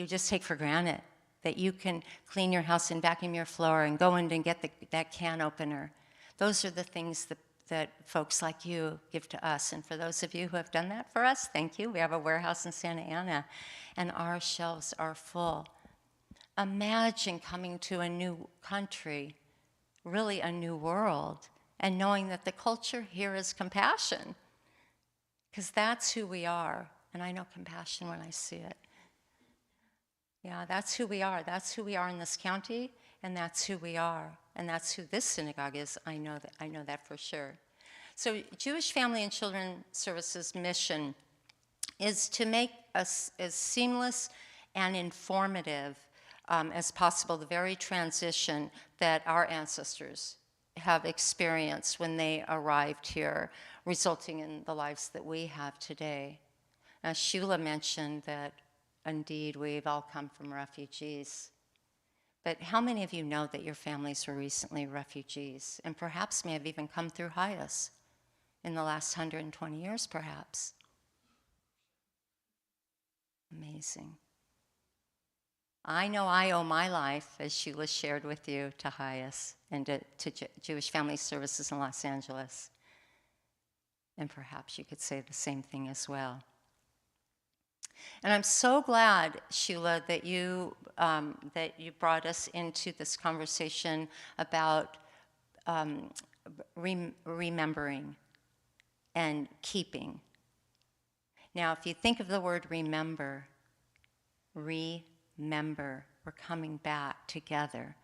just take for granted, that you can clean your house and vacuum your floor and go in and get that can opener. Those are the things that folks like you give to us. And for those of you who have done that for us, thank you. We have a warehouse in Santa Ana, and our shelves are full. Imagine coming to a new country, really a new world, and knowing that the culture here is compassion, because that's who we are. And I know compassion when I see it. Yeah, that's who we are. That's who we are in this county, and that's who we are. And that's who this synagogue is. I know that for sure. So Jewish Family and Children Services' mission is to make us as seamless and informative as possible the very transition that our ancestors have experienced when they arrived here, resulting in the lives that we have today. Shula mentioned that indeed we've all come from refugees. But how many of you know that your families were recently refugees and perhaps may have even come through Hyas in the last 120 years, perhaps? Amazing. I know I owe my life, as Shula shared with you, to Hyas and to Jewish Family Services in Los Angeles. And perhaps you could say the same thing as well. And I'm so glad, Shula, that you brought us into this conversation about remembering and keeping. Now, if you think of the word remember, we're coming back together.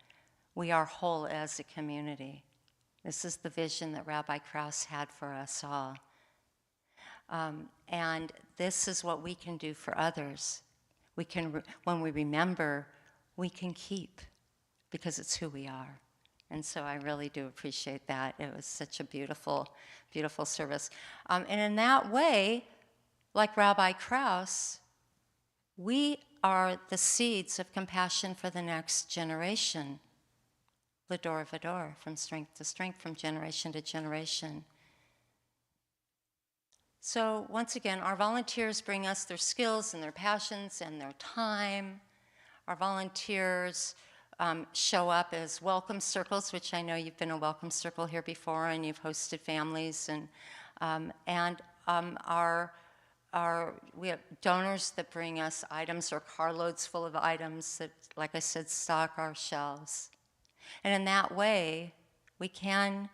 We are whole as a community. This is the vision that Rabbi Krauss had for us all. And this is what we can do for others. We can, when we remember, we can keep, because it's who we are. And so I really do appreciate that. It was such a beautiful, beautiful service. And in that way, like Rabbi Krauss, we are the seeds of compassion for the next generation. L'dor v'dor, from strength to strength, from generation to generation. So once again, our volunteers bring us their skills and their passions and their time. Our volunteers show up as welcome circles, which I know you've been a welcome circle here before, and you've hosted families. We have donors that bring us items or carloads full of items that, like I said, stock our shelves. And in that way, we can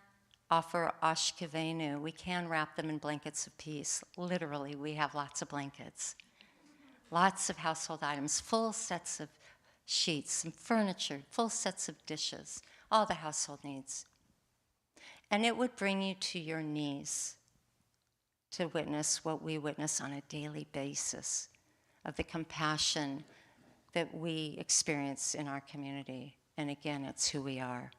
offer ashkevenu. We can wrap them in blankets of peace. Literally, we have lots of blankets, lots of household items, full sets of sheets, some furniture, full sets of dishes, all the household needs. And it would bring you to your knees to witness what we witness on a daily basis of the compassion that we experience in our community. And again, it's who we are.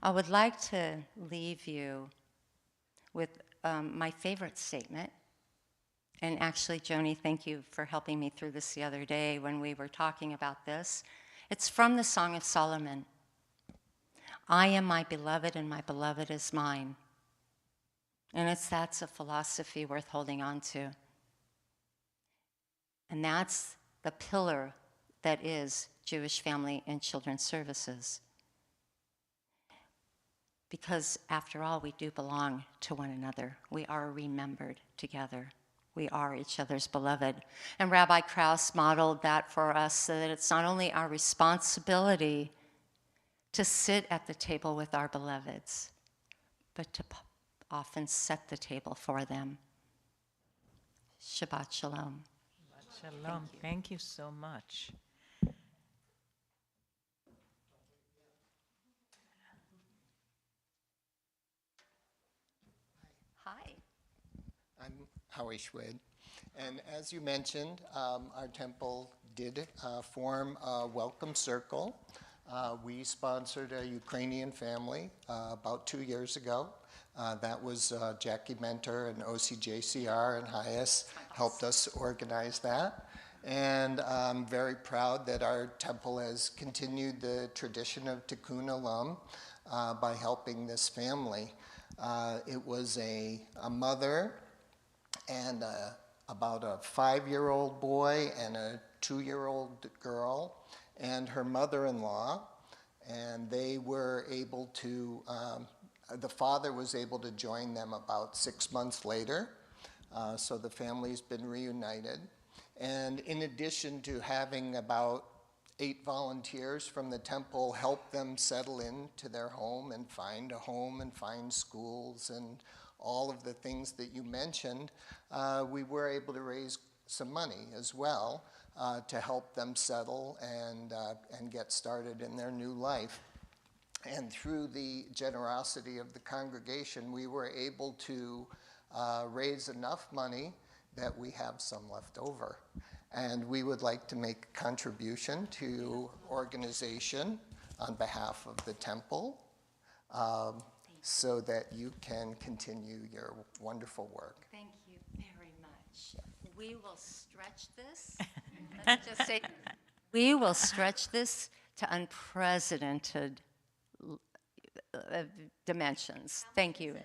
I would like to leave you with my favorite statement. And actually, Joni, thank you for helping me through this the other day when we were talking about this. It's from the Song of Solomon. I am my beloved and my beloved is mine. And that's a philosophy worth holding on to. And that's the pillar that is Jewish Family and Children's Services. Because after all, we do belong to one another. We are remembered together. We are each other's beloved. And Rabbi Krauss modeled that for us so that it's not only our responsibility to sit at the table with our beloveds, but to often set the table for them. Shabbat shalom. Shabbat shalom. Thank you so much. Hi. I'm Howie Schwid. And as you mentioned, our temple did form a welcome circle. We sponsored a Ukrainian family about 2 years ago. That was Jackie Mentor and OCJCR and Hyas helped us organize that. And I'm very proud that our temple has continued the tradition of Tikkun Olam by helping this family. It was a mother and about a 5-year-old boy and a 2-year-old girl and her mother-in-law, and they were able to, the father was able to join them about 6 months later, so the family's been reunited. And in addition to having about 8 volunteers from the temple help them settle into their home and find a home and find schools and all of the things that you mentioned, we were able to raise some money as well to help them settle and get started in their new life. And through the generosity of the congregation, we were able to raise enough money that we have some left over. And we would like to make a contribution to organization on behalf of the temple so that you can continue your wonderful work. Thank you. we will stretch this. Let me just say, we will stretch this to unprecedented dimensions. Thank you.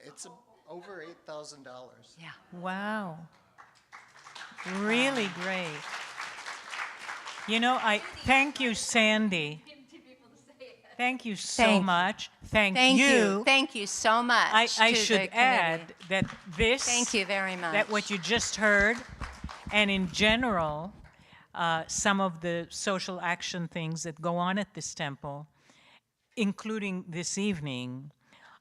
It's over $8,000. Yeah. Wow. Really great. You know, I thank you, Sandy. Thank you so Thank you. much. Thank Thank you. you. Thank you so much. I to the should add committee. that this, Thank you very much. that what you just heard, and in general, some of the social action things that go on at this temple, including this evening,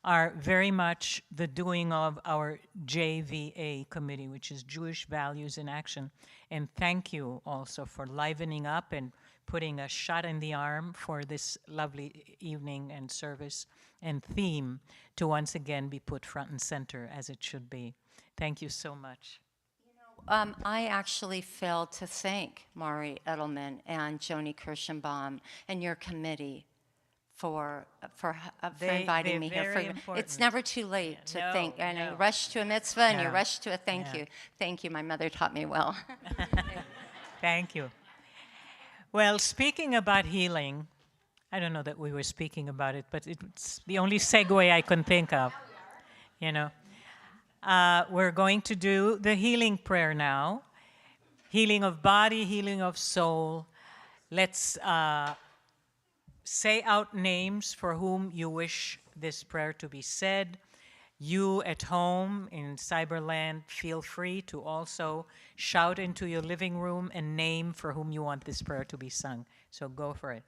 are very much the doing of our JVA committee, which is Jewish Values in Action. And thank you also for livening up and putting a shot in the arm for this lovely evening and service and theme to once again be put front and center as it should be. Thank you so much. I actually failed to thank Mari Edelman and Joni Kirschenbaum and your committee for inviting they're me here. very It's important. never too late to No, thank. And no. you rush to a mitzvah and you No. rush to a thank Yeah. you. Thank you. My mother taught me well. Thank you. Well, speaking about healing, I don't know that we were speaking about it, but it's the only segue I can think of. You know, we're going to do the healing prayer now. Healing of body, healing of soul. Let's say out names for whom you wish this prayer to be said. You at home in Cyberland, feel free to also shout into your living room and name for whom you want this prayer to be sung. So go for it.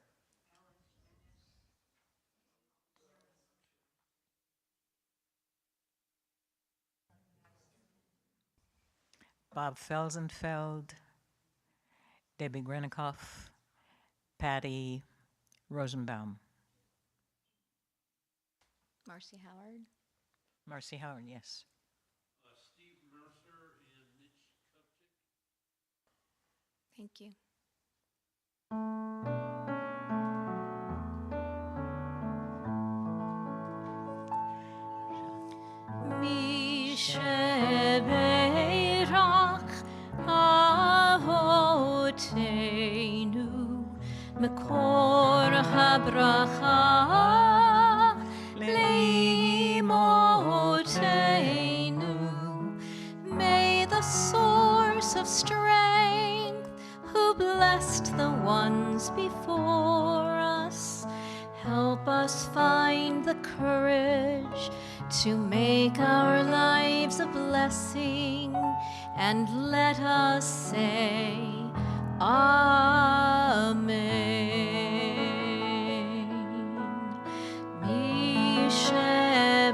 Bob Felsenfeld, Debbie Grenikoff, Patty Rosenbaum. Marcy Howard. Marcy Howard, yes. Steve Mercer and Mitch Kupchik. Thank you. Misheberach avotenu mekor habracha leimotenu. May the source of strength, who blessed the ones before us, help us find the courage to make our lives a blessing, and let us say, Amen.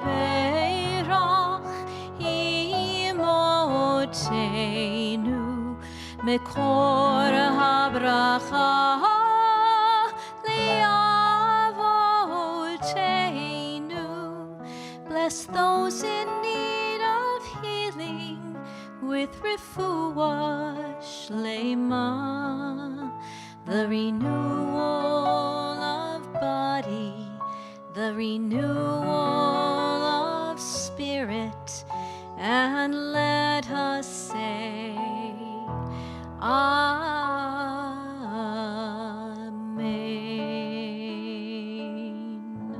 Misheberach imotenu mekor habracha leavotenu. Bless those in need of healing with refuah shlema, the renewal of body, the renewal of spirit, and let us say, Amen.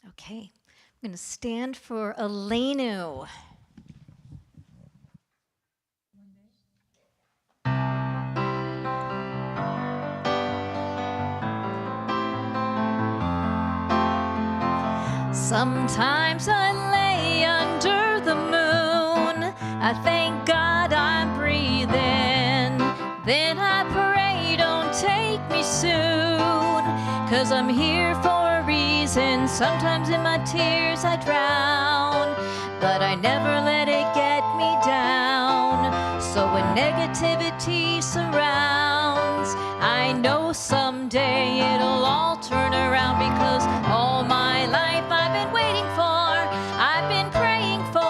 Okay, I'm going to stand for Elenu. Sometimes I lay under the moon, I thank God I'm breathing. Then I pray, don't take me soon, 'cause I'm here for a reason. Sometimes in my tears I drown, but I never let it get me down. So when negativity surrounds, I know someday it'll all turn around, because all my life I've been waiting for, I've been praying for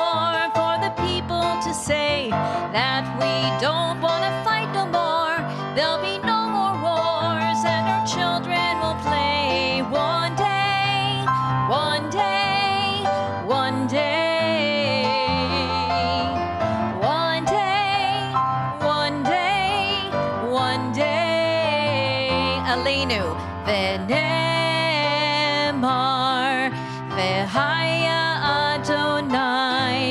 the people to say that we don't want to fight no more. There'll be no more wars, and our children will play one day, one day. Aleinu v'nemar v'haya Adonai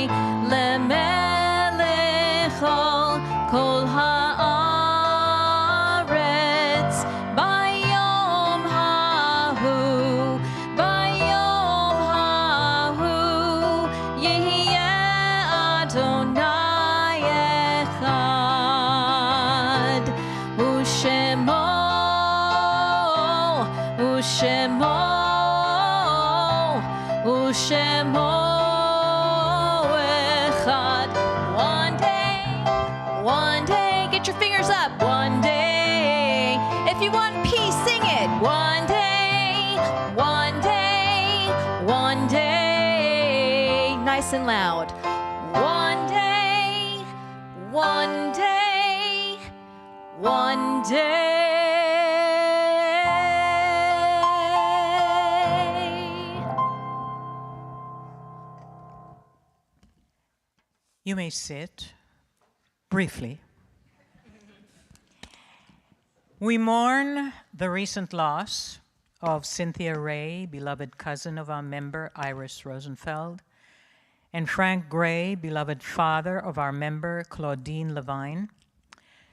lemelech al kol haaretz bayom hahu yehieh Adonai echad u'shemo u'shemo echad. One day, get your fingers up. One day, if you want peace, sing it. One day, one day, one day, nice and loud. One day, one day, one day. You may sit briefly. We mourn the recent loss of Cynthia Ray, beloved cousin of our member Iris Rosenfeld, and Frank Gray, beloved father of our member Claudine Levine,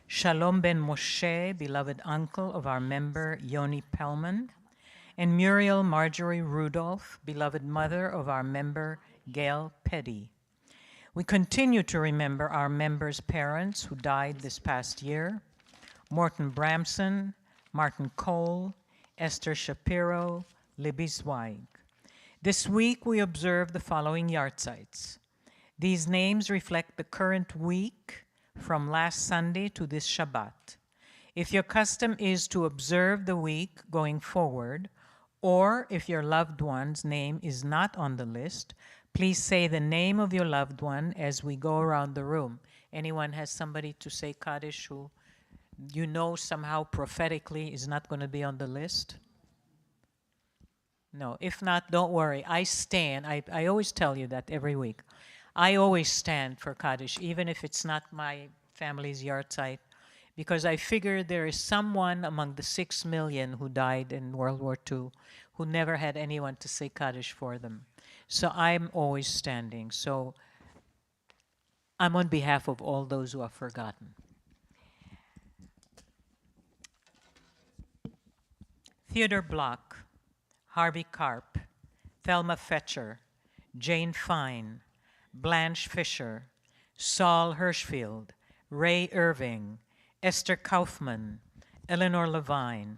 Shalom ben Moshe, beloved uncle of our member Yoni Pellman, and Muriel Marjorie Rudolph, beloved mother of our member Gail Petty. We continue to remember our members' parents who died this past year: Morton Bramson, Martin Cole, Esther Shapiro, Libby Zweig. This week we observe the following yahrzeits. These names reflect the current week from last Sunday to this Shabbat. If your custom is to observe the week going forward, or if your loved one's name is not on the list, please say the name of your loved one as we go around the room. Anyone has somebody to say Kaddish who you know somehow prophetically is not going to be on the list? No, if not, don't worry. I stand. I always tell you that every week. I always stand for Kaddish, even if it's not my family's yahrzeit, because I figure there is someone among the 6 million who died in World War II who never had anyone to say Kaddish for them. So I'm always standing. So I'm on behalf of all those who are forgotten. Theodore Block, Harvey Karp, Thelma Fetcher, Jane Fine, Blanche Fisher, Saul Hirschfield, Ray Irving, Esther Kaufman, Eleanor Levine,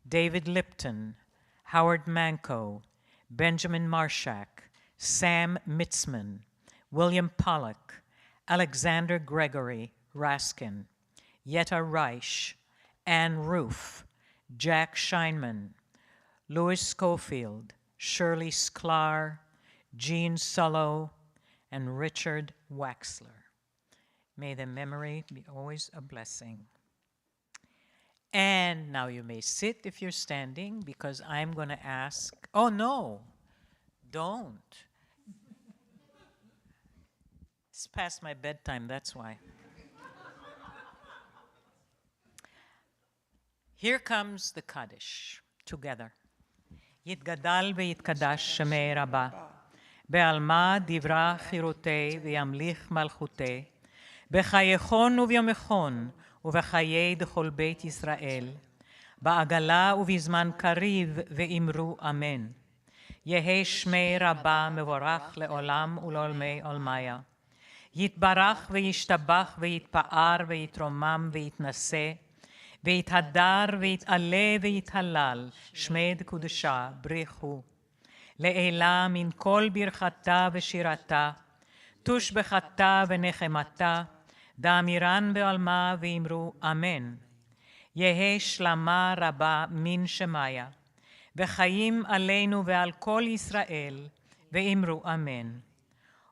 David Lipton, Howard Manco, Benjamin Marshak, Sam Mitzman, William Pollock, Alexander Gregory Raskin, Yetta Reich, Anne Roof, Jack Scheinman, Louis Schofield, Shirley Sklar, Jean Sullo, and Richard Waxler. May their memory be always a blessing. And now you may sit if you're standing, because I'm going to ask, oh no, don't. It's past my bedtime, that's why. Here comes the Kaddish, together. יתגדל ויתקדש שמי רבה, בעלמא דברה חירותי וימליך מלכותי, בחייכון וביומכון ובחיי דכל בית ישראל, בעגלה ובזמן קריב ואמרו אמן. יהי שמי רבה מבורך לעולם ולעולמי עולמיה. יתברך וישתבח ויתפאר ויתרומם ויתנשא, ויתהדר ויתעלה ויתהלל, שמי דקודשה בריחו. לעילה מן כל ברכתה ושירתה, תושבחתה ונחמתה, דאמירן בעלמה ואמרו אמן. יהי שלמה רבה מן שמיה, וחיים עלינו ועל כל ישראל, ואמרו אמן.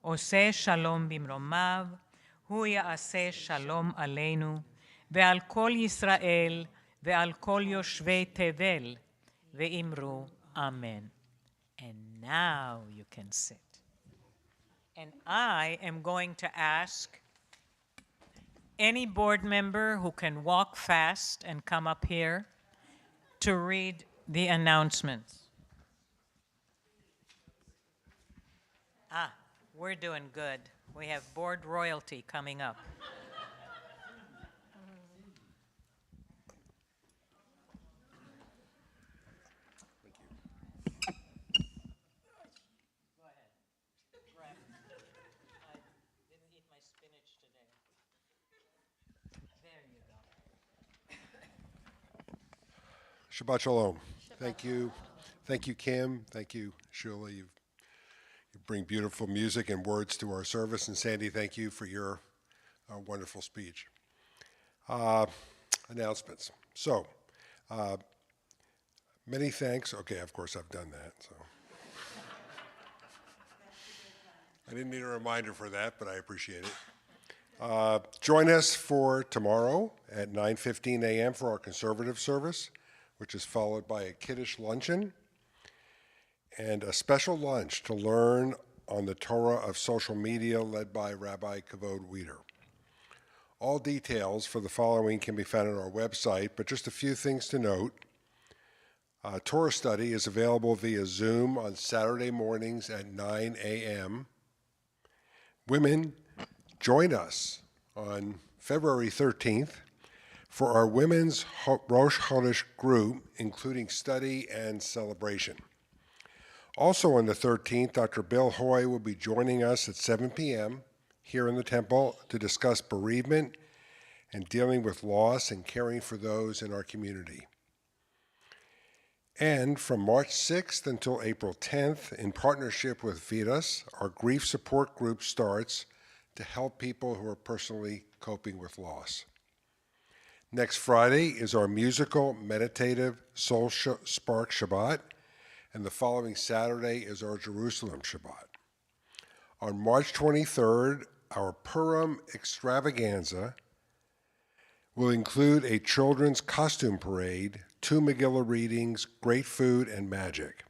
עושה שלום במרומיו, הוא יעשה שלום עלינו, ועל כל ישראל, ועל כל יושבי תבל, ואמרו אמן. And now you can sit. And I am going to ask any board member who can walk fast and come up here to read the announcements. We're doing good. We have board royalty coming up. Shabbat Shalom. Thank you. Thank you, Kim. Thank you, Shula. You bring beautiful music and words to our service. And Sandy, thank you for your wonderful speech. Announcements. So, many thanks. Okay, of course, I've done that. So I didn't need a reminder for that, but I appreciate it. Join us for tomorrow at 9:15 a.m. for our conservative service, which is followed by a kiddush luncheon and a special lunch to learn on the Torah of social media led by Rabbi Kavod Weider. All details for the following can be found on our website, but just a few things to note. Torah study is available via Zoom on Saturday mornings at 9 a.m. Women, join us on February 13th for our Women's Rosh Chodesh group, including study and celebration. Also on the 13th, Dr. Bill Hoy will be joining us at 7 p.m. here in the temple to discuss bereavement and dealing with loss and caring for those in our community. And from March 6th until April 10th, in partnership with Vidas, our grief support group starts to help people who are personally coping with loss. Next Friday is our musical, meditative Soul Spark Shabbat, and the following Saturday is our Jerusalem Shabbat. On March 23rd, our Purim extravaganza will include a children's costume parade, 2 Megillah readings, great food, and magic.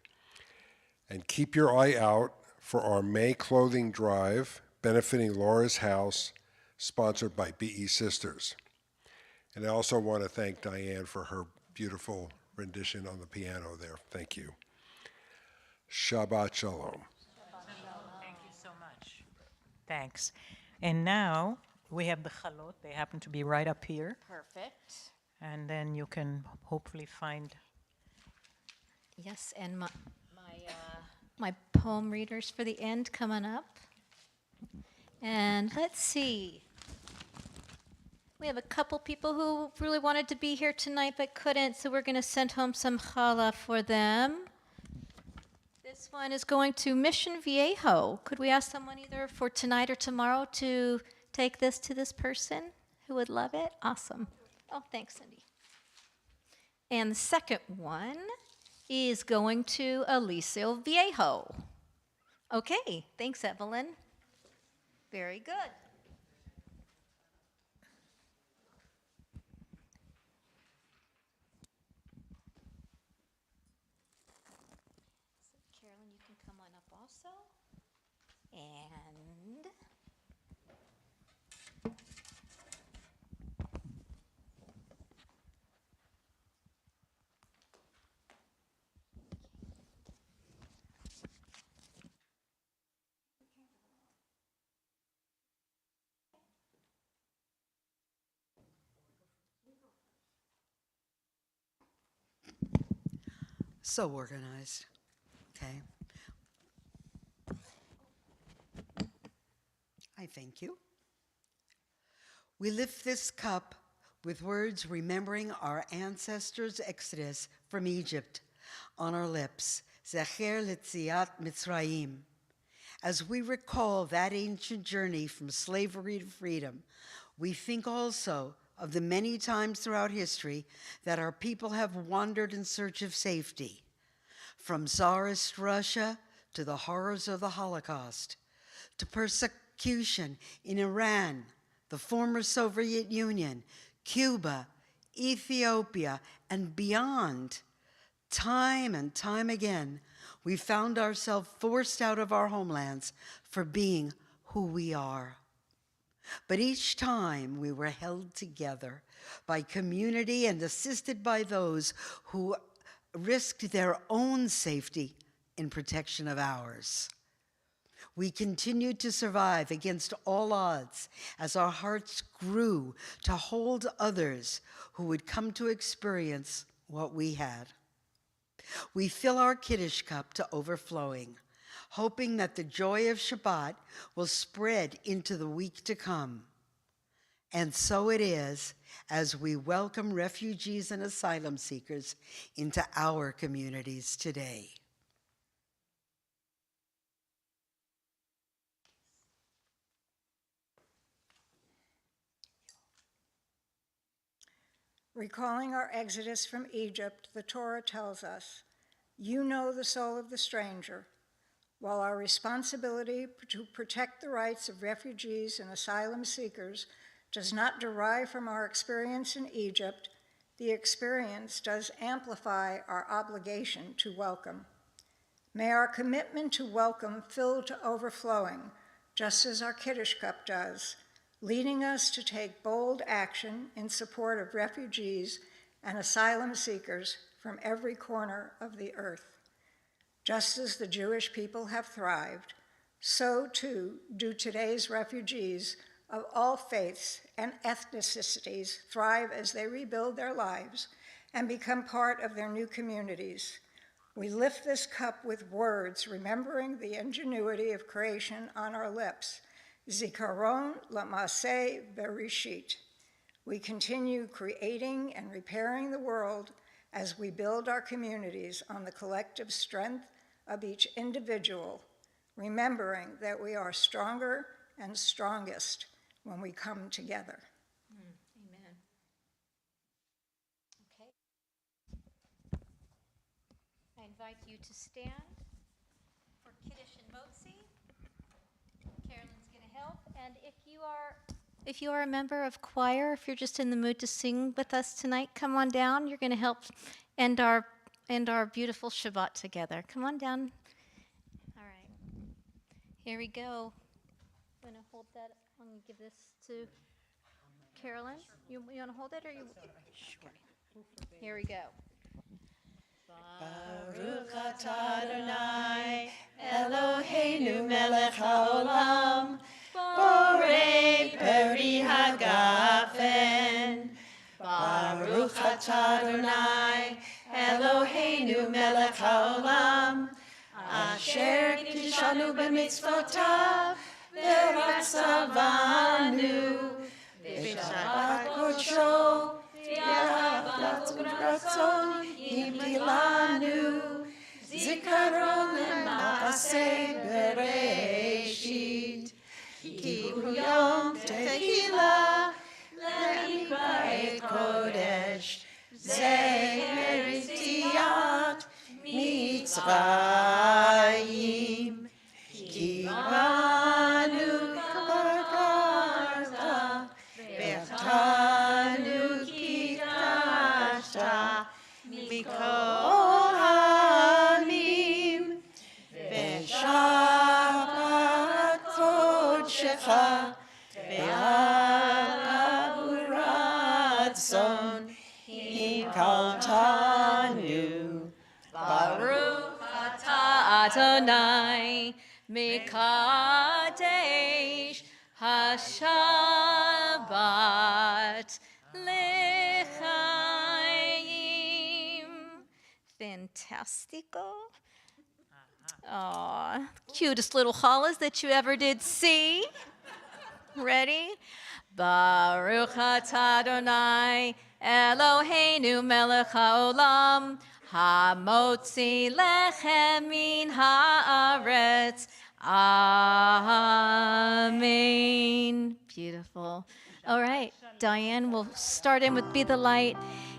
And keep your eye out for our May clothing drive benefiting Laura's House, sponsored by BE Sisters. And I also want to thank Diane for her beautiful rendition on the piano there. Thank you. Shabbat Shalom. Thank you so much. Thanks. And now we have the chalot. They happen to be right up here. Perfect. And then you can hopefully find. Yes, and my poem readers for the end coming up. And let's see. We have a couple people who really wanted to be here tonight but couldn't, so we're going to send home some challah for them. This one is going to Mission Viejo. Could we ask someone either for tonight or tomorrow to take this to this person who would love it? Awesome. Oh, thanks, Cindy. And the second one is going to Alicio Viejo. Okay, thanks, Evelyn. Very good. So, Carolyn, you can come on up also. And So organized. Okay. I thank you. We lift this cup with words remembering our ancestors' exodus from Egypt on our lips. Zecher Letziat Mitzrayim. As we recall that ancient journey from slavery to freedom, we think also of the many times throughout history that our people have wandered in search of safety, from Tsarist Russia to the horrors of the Holocaust, to persecution in Iran, the former Soviet Union, Cuba, Ethiopia, and beyond. Time and time again, we found ourselves forced out of our homelands for being who we are. But each time we were held together by community and assisted by those who risked their own safety in protection of ours. We continued to survive against all odds as our hearts grew to hold others who would come to experience what we had. We fill our Kiddush cup to overflowing, hoping that the joy of Shabbat will spread into the week to come. And so it is as we welcome refugees and asylum seekers into our communities today. Recalling our exodus from Egypt, the Torah tells us, "You know the soul of the stranger." While our responsibility to protect the rights of refugees and asylum seekers does not derive from our experience in Egypt, the experience does amplify our obligation to welcome. May our commitment to welcome fill to overflowing, just as our Kiddush cup does, leading us to take bold action in support of refugees and asylum seekers from every corner of the earth. Just as the Jewish people have thrived, so too do today's refugees of all faiths and ethnicities thrive as they rebuild their lives and become part of their new communities. We lift this cup with words, remembering the ingenuity of creation on our lips. Zikaron Lamaseh Bereshit. We continue creating and repairing the world as we build our communities on the collective strength of each individual, remembering that we are stronger and strongest when we come together. Amen. Okay. I invite you to stand for Kiddush and Motzi. Carolyn's going to help. And if you are a member of choir, if you're just in the mood to sing with us tonight, come on down. You're going to help end our beautiful Shabbat together. Come on down. All right. Here we go. I'm going to hold that. I'm going to give this to Carolyn. You want to hold it or you? Sure. Here we go. Baruch atah Adonai Eloheinu melech haolam borei peri hagafen. Baruch atah Adonai Eloheinu melech haolam asher kiddushanu b'mitzvotav v'ratzavanu v'shabbat kodsho v'ahavlat u'ratzon Himilanu, Zikaron Lema'aseh Bereshit, Ki hu Yom Tehillah, Le'mikra et Kodesh, Zeher Yetziat Mitzrayim, Ki banu kaparta, Ve'atanu kidashta, Mikol Hamim Ve'Shabbat Kodshecha Ve'Ahav Ratzon Hikaltanu Baruch atah Adonai Mekadesh HaShabbat L'chaim. Fantastico. Aw, cutest little challahs that you ever did see. Ready? Baruch atah Adonai Eloheinu melech haolam hamotzi lechem min haaretz. Amen. Beautiful. All right, Diane, we'll start in with Be the Light.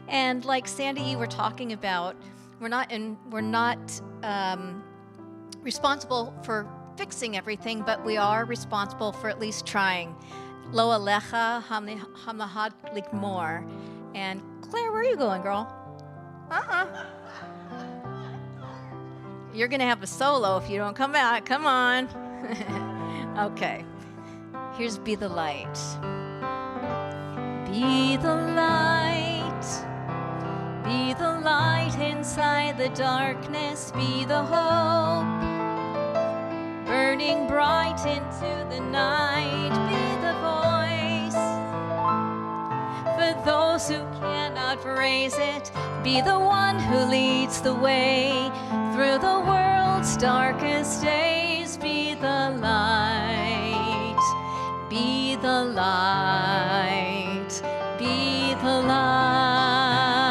And like Sandy, you were talking about, we're not responsible for fixing everything, but we are responsible for at least trying. Lo alecha hamahad likmor. And Claire, where are you going, girl? You're gonna have a solo if you don't come out. Come on. Okay. Here's Be the Light. Be the light, be the light inside the darkness, be the hope, burning bright into the night, be the voice, for those who cannot raise it, be the one who leads the way, through the world's darkest days, be the light, be the light, be the light.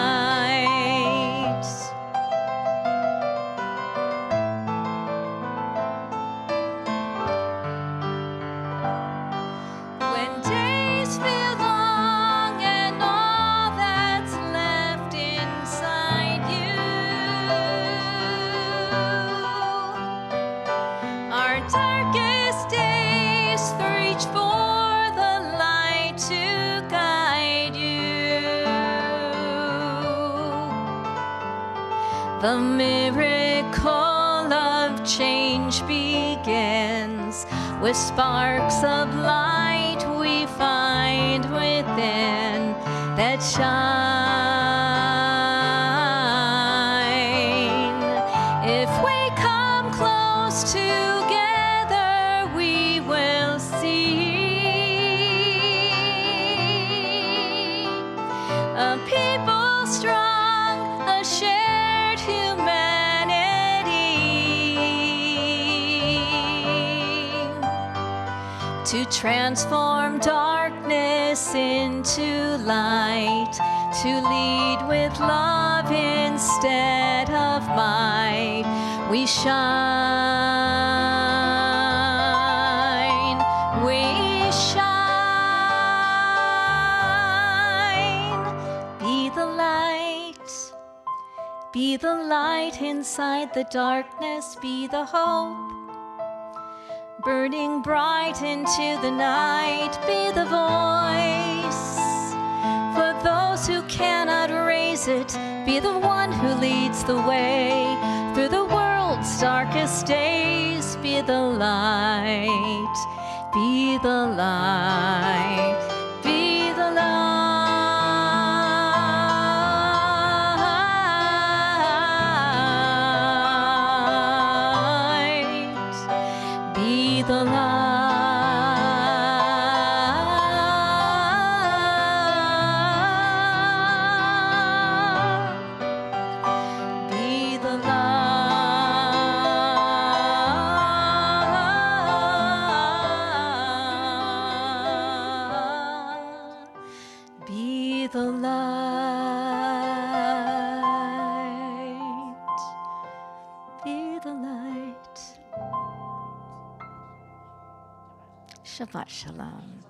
When days feel long and all that's left inside you are darkest days, reach for the light to guide you. The miracle of change begins with sparks of light we find within that shine. If we come close together, we will see a people strong, a shared humanity, to transform darkness into light, to lead with love instead of might. We shine, we shine. Be the light, be the light inside the darkness, be the hope, burning bright into the night, be the voice, for those who cannot raise it, be the one who leads the way, through the world's darkest days, be the light, be the light, be the light. Be the light, be the light, be the light, be the light. Shabbat Shalom.